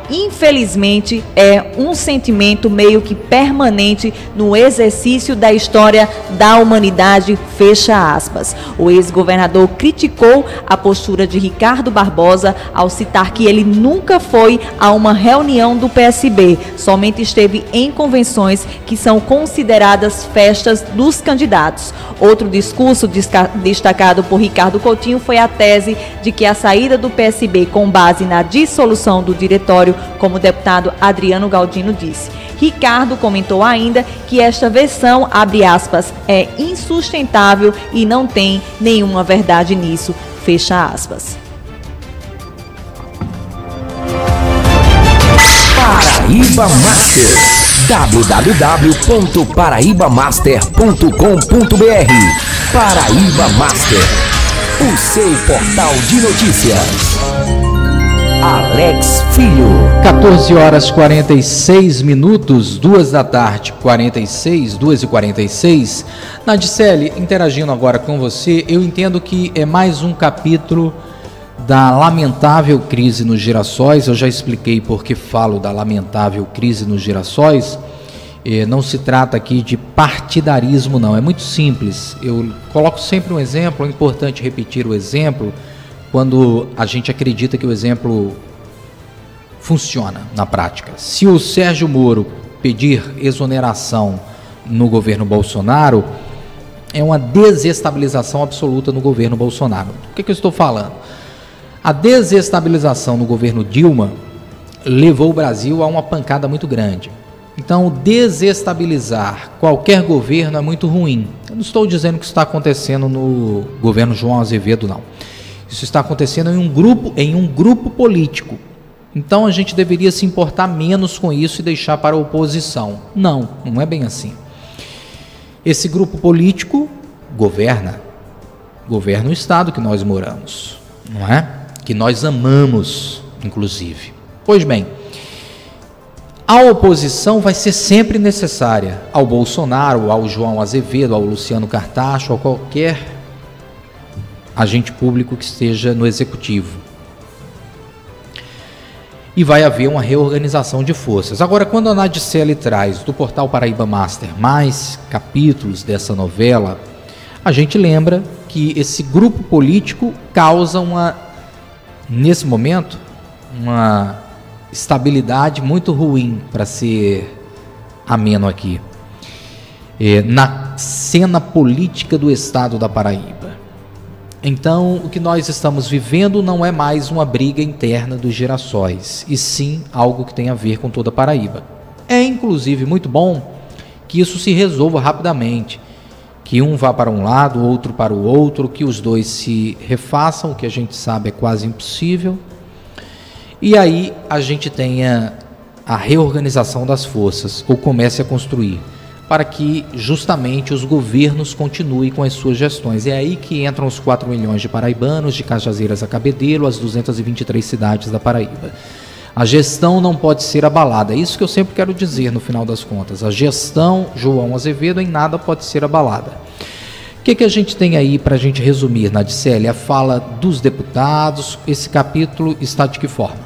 infelizmente, é um sentimento meio que permanente no exercício da história da humanidade, fecha aspas. O ex-governador criticou a postura de Ricardo Barbosa ao citar que ele nunca foi a uma reunião do PSB, somente esteve em convenções que são consideradas festas dos candidatos. Outro discurso destacado por Ricardo Coutinho foi a tese de que a saída do PSB com base na dissolução do diretório, como o deputado Adriano Galdino disse. Ricardo comentou ainda que esta versão, abre aspas, é insustentável e não tem nenhuma verdade nisso, fecha aspas. Paraíba Master. www.paraibamaster.com.br. Paraíba Master, o seu portal de notícias. Alex Filho. 14h46, 2 da tarde, 2h46. Nadicelli, interagindo agora com você, eu entendo que é mais um capítulo da lamentável crise nos Girassóis. Eu já expliquei por que falo da lamentável crise nos Girassóis. Não se trata aqui de partidarismo, não. É muito simples. Eu coloco sempre um exemplo, é importante repetir o exemplo quando a gente acredita que o exemplo funciona na prática. Se o Sérgio Moro pedir exoneração no governo Bolsonaro, é uma desestabilização absoluta no governo Bolsonaro. O que eu estou falando? A desestabilização no governo Dilma levou o Brasil a uma pancada muito grande. Então, desestabilizar qualquer governo é muito ruim. Eu não estou dizendo que isso está acontecendo no governo João Azevedo, não. Isso está acontecendo em um grupo político. Então, a gente deveria se importar menos com isso e deixar para a oposição. Não, não é bem assim. Esse grupo político governa o estado que nós moramos, não é? Que nós amamos, inclusive. Pois bem, a oposição vai ser sempre necessária ao Bolsonaro, ao João Azevedo, ao Luciano Cartacho, a qualquer agente público que esteja no executivo. E vai haver uma reorganização de forças. Agora, quando a Nadicelli traz do portal Paraíba Master mais capítulos dessa novela, a gente lembra que esse grupo político causa nesse momento, uma estabilidade muito ruim, para ser ameno aqui, na cena política do estado da Paraíba. Então, o que nós estamos vivendo não é mais uma briga interna dos Girassóis, e sim algo que tem a ver com toda a Paraíba. É, inclusive, muito bom que isso se resolva rapidamente, que um vá para um lado, outro para o outro, que os dois se refaçam, o que a gente sabe é quase impossível, e aí a gente tenha a reorganização das forças, ou comece a construir, para que justamente os governos continuem com as suas gestões. É aí que entram os 4 milhões de paraibanos, de Cajazeiras a Cabedelo, as 223 cidades da Paraíba. A gestão não pode ser abalada, é isso que eu sempre quero dizer no final das contas. A gestão João Azevedo em nada pode ser abalada. O que a gente tem aí para a gente resumir, Nadicelli? A fala dos deputados, esse capítulo está de que forma?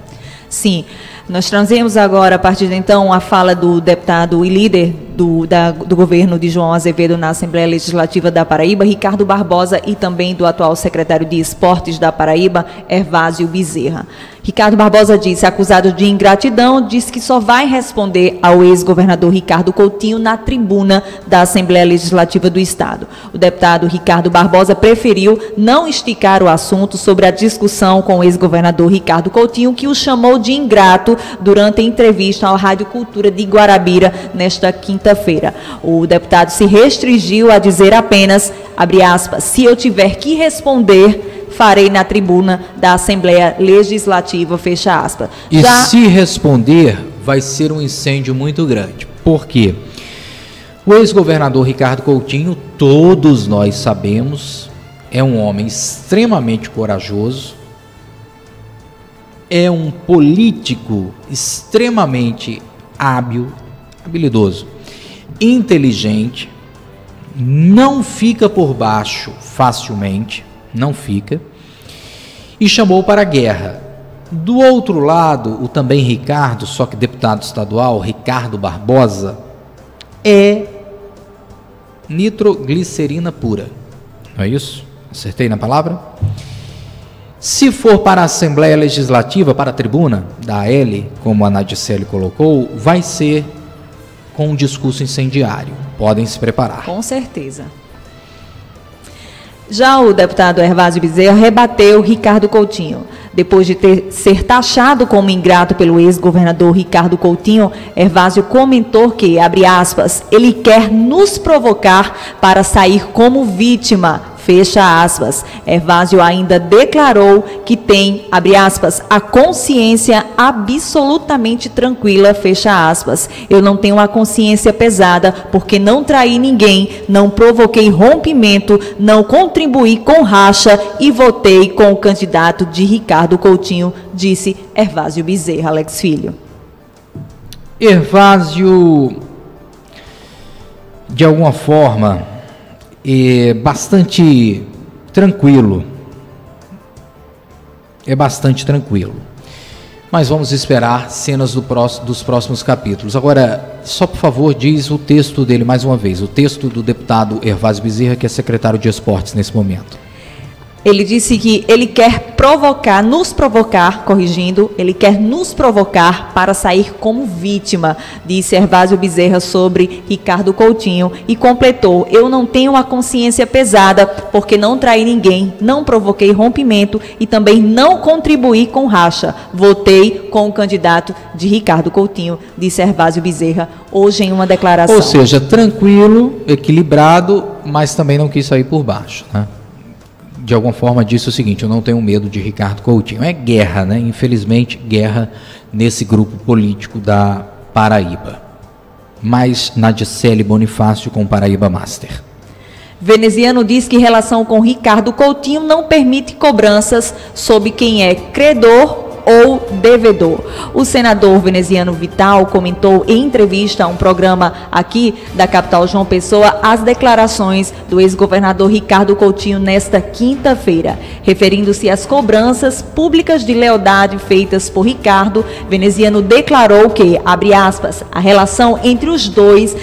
Sim, nós trazemos agora, a partir de então, a fala do deputado e líder do governo de João Azevedo na Assembleia Legislativa da Paraíba, Ricardo Barbosa, e também do atual secretário de Esportes da Paraíba, Hervásio Bezerra. Ricardo Barbosa disse, acusado de ingratidão, disse que só vai responder ao ex-governador Ricardo Coutinho na tribuna da Assembleia Legislativa do Estado. O deputado Ricardo Barbosa preferiu não esticar o assunto sobre a discussão com o ex-governador Ricardo Coutinho, que o chamou de ingrato durante a entrevista à Rádio Cultura de Guarabira nesta quinta-feira. O deputado se restringiu a dizer apenas, abre aspas, se eu tiver que responder, farei na tribuna da Assembleia Legislativa, fecha aspas. E se responder, vai ser um incêndio muito grande. Por quê? O ex-governador Ricardo Coutinho, todos nós sabemos, é um homem extremamente corajoso, é um político extremamente hábil, habilidoso, inteligente, não fica por baixo facilmente, não fica, e chamou para a guerra. Do outro lado, o também Ricardo, só que deputado estadual, Ricardo Barbosa, é nitroglicerina pura, não é isso? Acertei na palavra? Se for para a Assembleia Legislativa, para a tribuna da AL, como a Nadicele colocou, vai ser com um discurso incendiário. Podem se preparar. Com certeza. Já o deputado Hervásio Bezerra rebateu Ricardo Coutinho. Depois de ser taxado como ingrato pelo ex-governador Ricardo Coutinho, Hervásio comentou que, abre aspas, ele quer nos provocar para sair como vítima, fecha aspas. Hervásio ainda declarou que tem, abre aspas, a consciência absolutamente tranquila, fecha aspas. Eu não tenho a consciência pesada porque não traí ninguém, não provoquei rompimento, não contribuí com racha e votei com o candidato de Ricardo Coutinho, disse Hervásio Bezerra. Alex Filho. Hervásio, de alguma forma, é bastante tranquilo. É bastante tranquilo. Mas vamos esperar cenas dos próximos capítulos. Agora, só por favor, diz o texto dele mais uma vez. O texto do deputado Hervásio Bezerra, que é secretário de Esportes nesse momento. Ele disse que ele quer provocar, nos provocar, corrigindo, ele quer nos provocar para sair como vítima, disse Hervásio Bezerra sobre Ricardo Coutinho e completou, eu não tenho a consciência pesada porque não traí ninguém, não provoquei rompimento e também não contribuí com racha, votei com o candidato de Ricardo Coutinho, disse Hervásio Bezerra, hoje em uma declaração. Ou seja, tranquilo, equilibrado, mas também não quis sair por baixo, né? De alguma forma disse o seguinte, eu não tenho medo de Ricardo Coutinho. É guerra, né? Infelizmente, guerra nesse grupo político da Paraíba. Mas Nadicele Bonifácio com Paraíba Master. Veneziano diz que relação com Ricardo Coutinho não permite cobranças sobre quem é credor ou devedor. O senador veneziano Vital comentou em entrevista a um programa aqui da capital João Pessoa as declarações do ex-governador Ricardo Coutinho nesta quinta-feira. Referindo-se às cobranças públicas de lealdade feitas por Ricardo, Veneziano declarou que, abre aspas, a relação entre os dois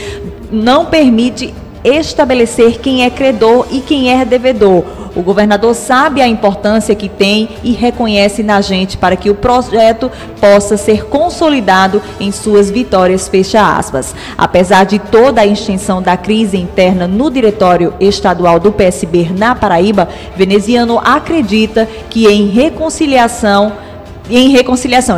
não permite estabelecer quem é credor e quem é devedor. O governador sabe a importância que tem e reconhece na gente para que o projeto possa ser consolidado em suas vitórias, fecha aspas. Apesar de toda a extensão da crise interna no diretório estadual do PSB na Paraíba, Veneziano acredita que em reconciliação.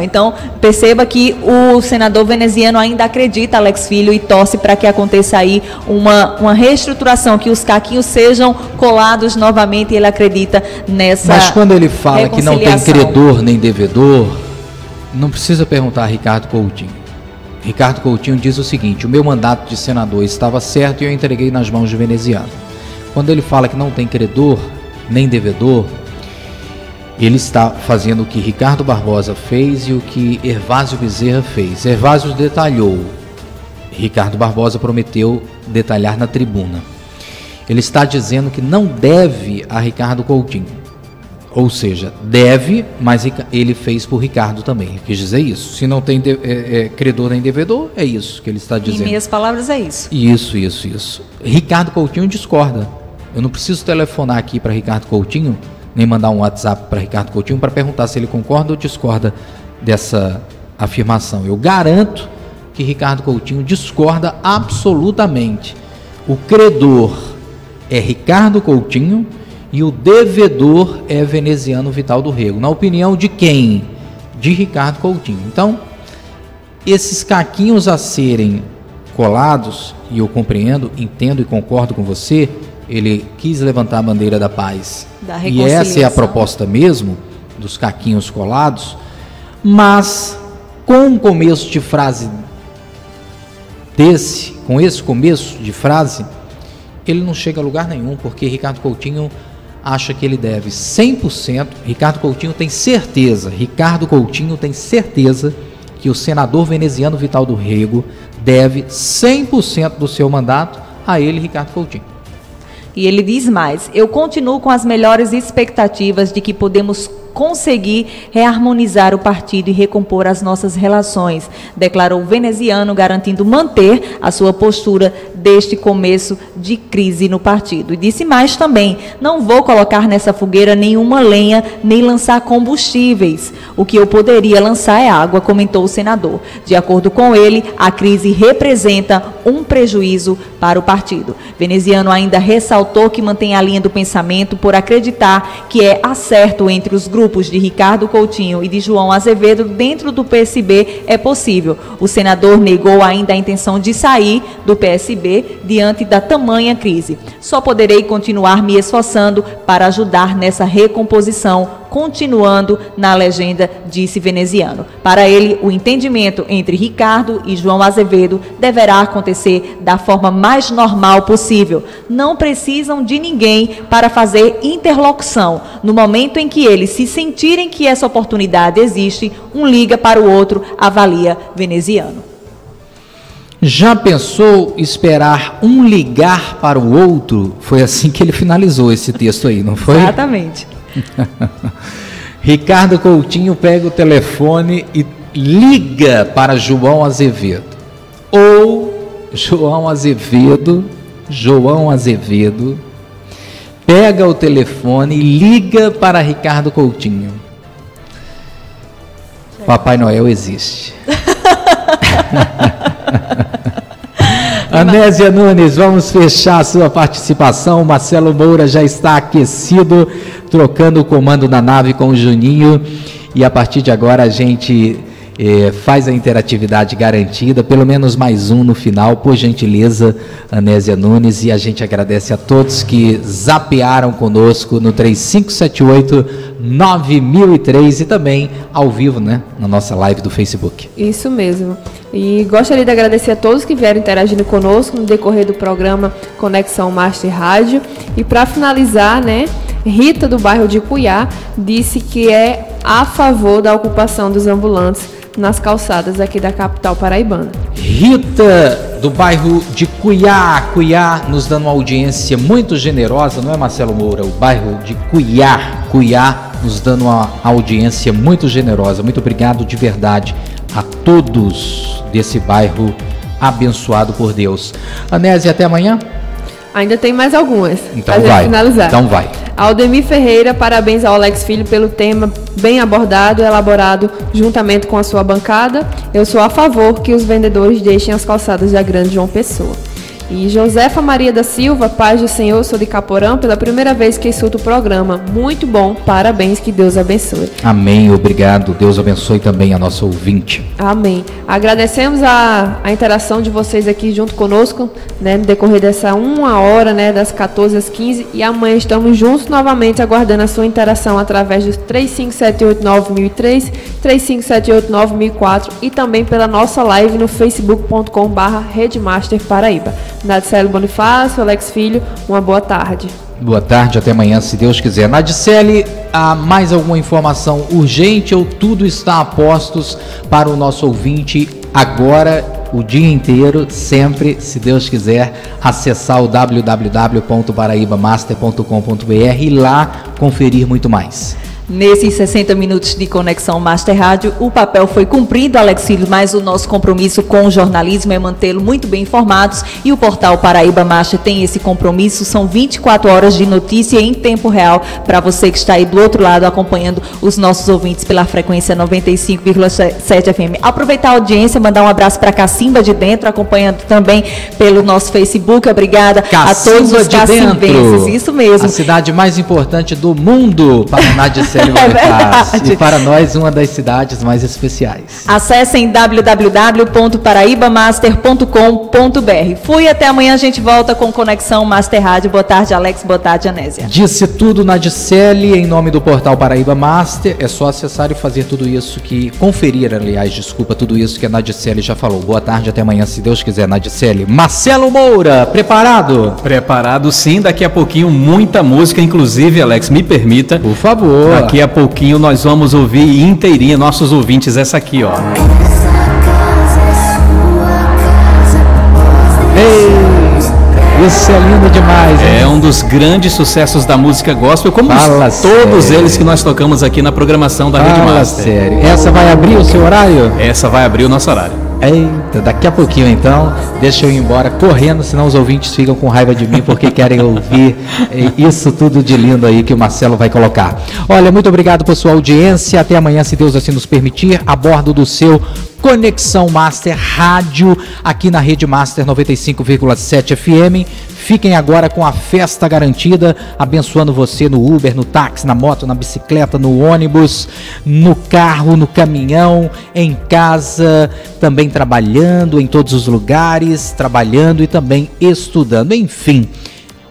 Então, perceba que o senador veneziano ainda acredita, Alex Filho, e torce para que aconteça aí uma reestruturação, que os caquinhos sejam colados novamente, e ele acredita nessa Mas quando ele fala que não tem credor nem devedor, não precisa perguntar a Ricardo Coutinho. Ricardo Coutinho diz o seguinte, o meu mandato de senador estava certo e eu entreguei nas mãos de Veneziano. Quando ele fala que não tem credor nem devedor, ele está fazendo o que Ricardo Barbosa fez e o que Hervásio Bezerra fez. Hervásio detalhou, Ricardo Barbosa prometeu detalhar na tribuna. Ele está dizendo que não deve a Ricardo Coutinho. Ou seja, deve, mas ele fez por Ricardo também. Ele quis dizer isso. Se não tem credor nem devedor, é isso que ele está dizendo. Em minhas palavras, é isso. Isso. Ricardo Coutinho discorda. Eu não preciso telefonar aqui para Ricardo Coutinho, nem mandar um WhatsApp para Ricardo Coutinho para perguntar se ele concorda ou discorda dessa afirmação. Eu garanto que Ricardo Coutinho discorda absolutamente. O credor é Ricardo Coutinho e o devedor é Veneziano Vital do Rego. Na opinião de quem? De Ricardo Coutinho. Então, esses caquinhos a serem colados, e eu compreendo, entendo e concordo com você, ele quis levantar a bandeira da paz. Da E reconciliação. essa é a proposta mesmo, dos caquinhos colados, mas com um começo de frase desse, com esse começo de frase, ele não chega a lugar nenhum, porque Ricardo Coutinho acha que ele deve 100%, Ricardo Coutinho tem certeza que o senador veneziano Vital do Rego deve 100% do seu mandato a ele, Ricardo Coutinho. E ele diz mais: eu continuo com as melhores expectativas de que podemos conseguir reharmonizar o partido e recompor as nossas relações, declarou o veneziano, garantindo manter a sua postura deste começo de crise no partido. E disse mais também: não vou colocar nessa fogueira nenhuma lenha, nem lançar combustíveis. O que eu poderia lançar é água, comentou o senador. De acordo com ele, a crise representa um prejuízo para o partido. Veneziano ainda ressaltou que mantém a linha do pensamento por acreditar que é acerto entre os grupos de Ricardo Coutinho e de João Azevedo dentro do PSB é possível. O senador negou ainda a intenção de sair do PSB diante da tamanha crise. Só poderei continuar me esforçando para ajudar nessa recomposição, continuando na legenda, disse Veneziano. Para ele, o entendimento entre Ricardo e João Azevedo deverá acontecer da forma mais normal possível. Não precisam de ninguém para fazer interlocução. No momento em que eles se sentirem que essa oportunidade existe, um liga para o outro, avalia Veneziano. Já pensou esperar um ligar para o outro? Foi assim que ele finalizou esse texto aí, não foi? Exatamente. Ricardo Coutinho pega o telefone e liga para João Azevedo. Ou João Azevedo pega o telefone e liga para Ricardo Coutinho. Papai Noel existe. Anésia Nunes, vamos fechar a sua participação. Marcelo Moura já está aquecido, trocando o comando na nave com o Juninho. E a partir de agora a gente faz a interatividade garantida, pelo menos mais um no final, por gentileza, Anésia Nunes. E a gente agradece a todos que zapearam conosco no 3578-9003 e também ao vivo, né, na nossa live do Facebook. Isso mesmo. E gostaria de agradecer a todos que vieram interagindo conosco no decorrer do programa Conexão Master Rádio. E para finalizar, né, Rita do bairro de Cuiá disse que é a favor da ocupação dos ambulantes nas calçadas aqui da capital paraibana. Rita do bairro de Cuiá nos dando uma audiência muito generosa, não é, Marcelo Moura? O bairro de Cuiá nos dando uma audiência muito generosa. Muito obrigado de verdade a todos desse bairro abençoado por Deus. Anésia, até amanhã? Ainda tem mais algumas. Então vai. Finalizar. Então vai. Aldemir Ferreira, parabéns ao Alex Filho pelo tema bem abordado e elaborado juntamente com a sua bancada. Eu sou a favor que os vendedores deixem as calçadas da Grande João Pessoa. E Josefa Maria da Silva, paz do Senhor, sou de Caporã, pela primeira vez que escuto o programa. Muito bom, parabéns, que Deus abençoe. Amém, obrigado. Deus abençoe também a nossa ouvinte. Amém. Agradecemos a interação de vocês aqui junto conosco, né, no decorrer dessa 1 hora, né, das 14 às 15, e amanhã estamos juntos novamente aguardando a sua interação através dos 35789003, 35789004 e também pela nossa live no facebook.com/Redmaster Paraíba. Nadicele Bonifácio, Alex Filho, uma boa tarde. Boa tarde, até amanhã, se Deus quiser. Nadicele, há mais alguma informação urgente ou tudo está a postos para o nosso ouvinte agora, o dia inteiro, sempre, se Deus quiser, acessar o www.paraibamaster.com.br e lá conferir muito mais. Nesses 60 minutos de Conexão Master Rádio, o papel foi cumprido, Alex Filho, mas o nosso compromisso com o jornalismo é mantê-lo muito bem informados e o portal Paraíba Master tem esse compromisso. São 24 horas de notícia em tempo real para você que está aí do outro lado acompanhando os nossos ouvintes pela frequência 95,7 FM. Aproveitar a audiência, mandar um abraço para Cacimba de Dentro, acompanhando também pelo nosso Facebook. Obrigada a todos os cacimbenses. Isso mesmo. A cidade mais importante do mundo para Nadicele Célia Bonifácio. verdade. E para nós, uma das cidades mais especiais. Acessem www.paraibamaster.com.br. Fui, até amanhã a gente volta com Conexão Master Rádio. Boa tarde, Alex. Boa tarde, Anésia. Disse tudo Nadicele, em nome do portal Paraíba Master. É só acessar e fazer tudo isso conferir, aliás, desculpa, tudo isso que a Nadicele já falou. Boa tarde, até amanhã, se Deus quiser, Nadicele. Marcelo Moura, preparado? Preparado sim, daqui a pouquinho muita música, inclusive, Alex, me permita. Por favor. Daqui a pouquinho nós vamos ouvir inteirinha, nossos ouvintes, essa aqui, ó. Ei, isso é lindo demais, hein? É um dos grandes sucessos da música gospel, como Fala todos sério. eles que nós tocamos aqui na programação da Rede Fala Master. sério. Essa vai abrir o seu horário? Essa vai abrir o nosso horário. Eita, daqui a pouquinho então, deixa eu ir embora correndo, senão os ouvintes ficam com raiva de mim porque querem ouvir isso tudo de lindo aí que o Marcelo vai colocar. Olha, muito obrigado por sua audiência, até amanhã, se Deus assim nos permitir, a bordo do seu Conexão Master Rádio, aqui na Rede Master 95,7 FM. Fiquem agora com a festa garantida, abençoando você no Uber, no táxi, na moto, na bicicleta, no ônibus, no carro, no caminhão, em casa, também trabalhando em todos os lugares, trabalhando e também estudando, enfim.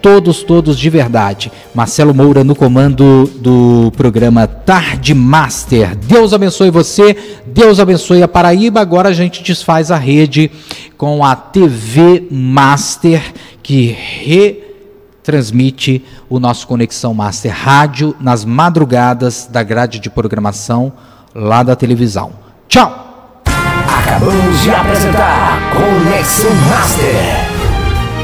Todos de verdade. Marcelo Moura no comando do programa Tarde Master. Deus abençoe você, Deus abençoe a Paraíba. Agora a gente desfaz a rede com a TV Master, que retransmite o nosso Conexão Master Rádio nas madrugadas da grade de programação lá da televisão. Tchau! Acabamos de apresentar Conexão Master.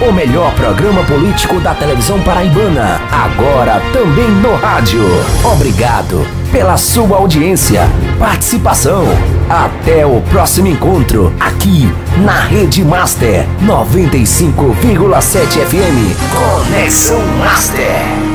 O melhor programa político da televisão paraibana, agora também no rádio. Obrigado pela sua audiência, participação. Até o próximo encontro, aqui na Rede Master 95,7 FM. Conexão Master.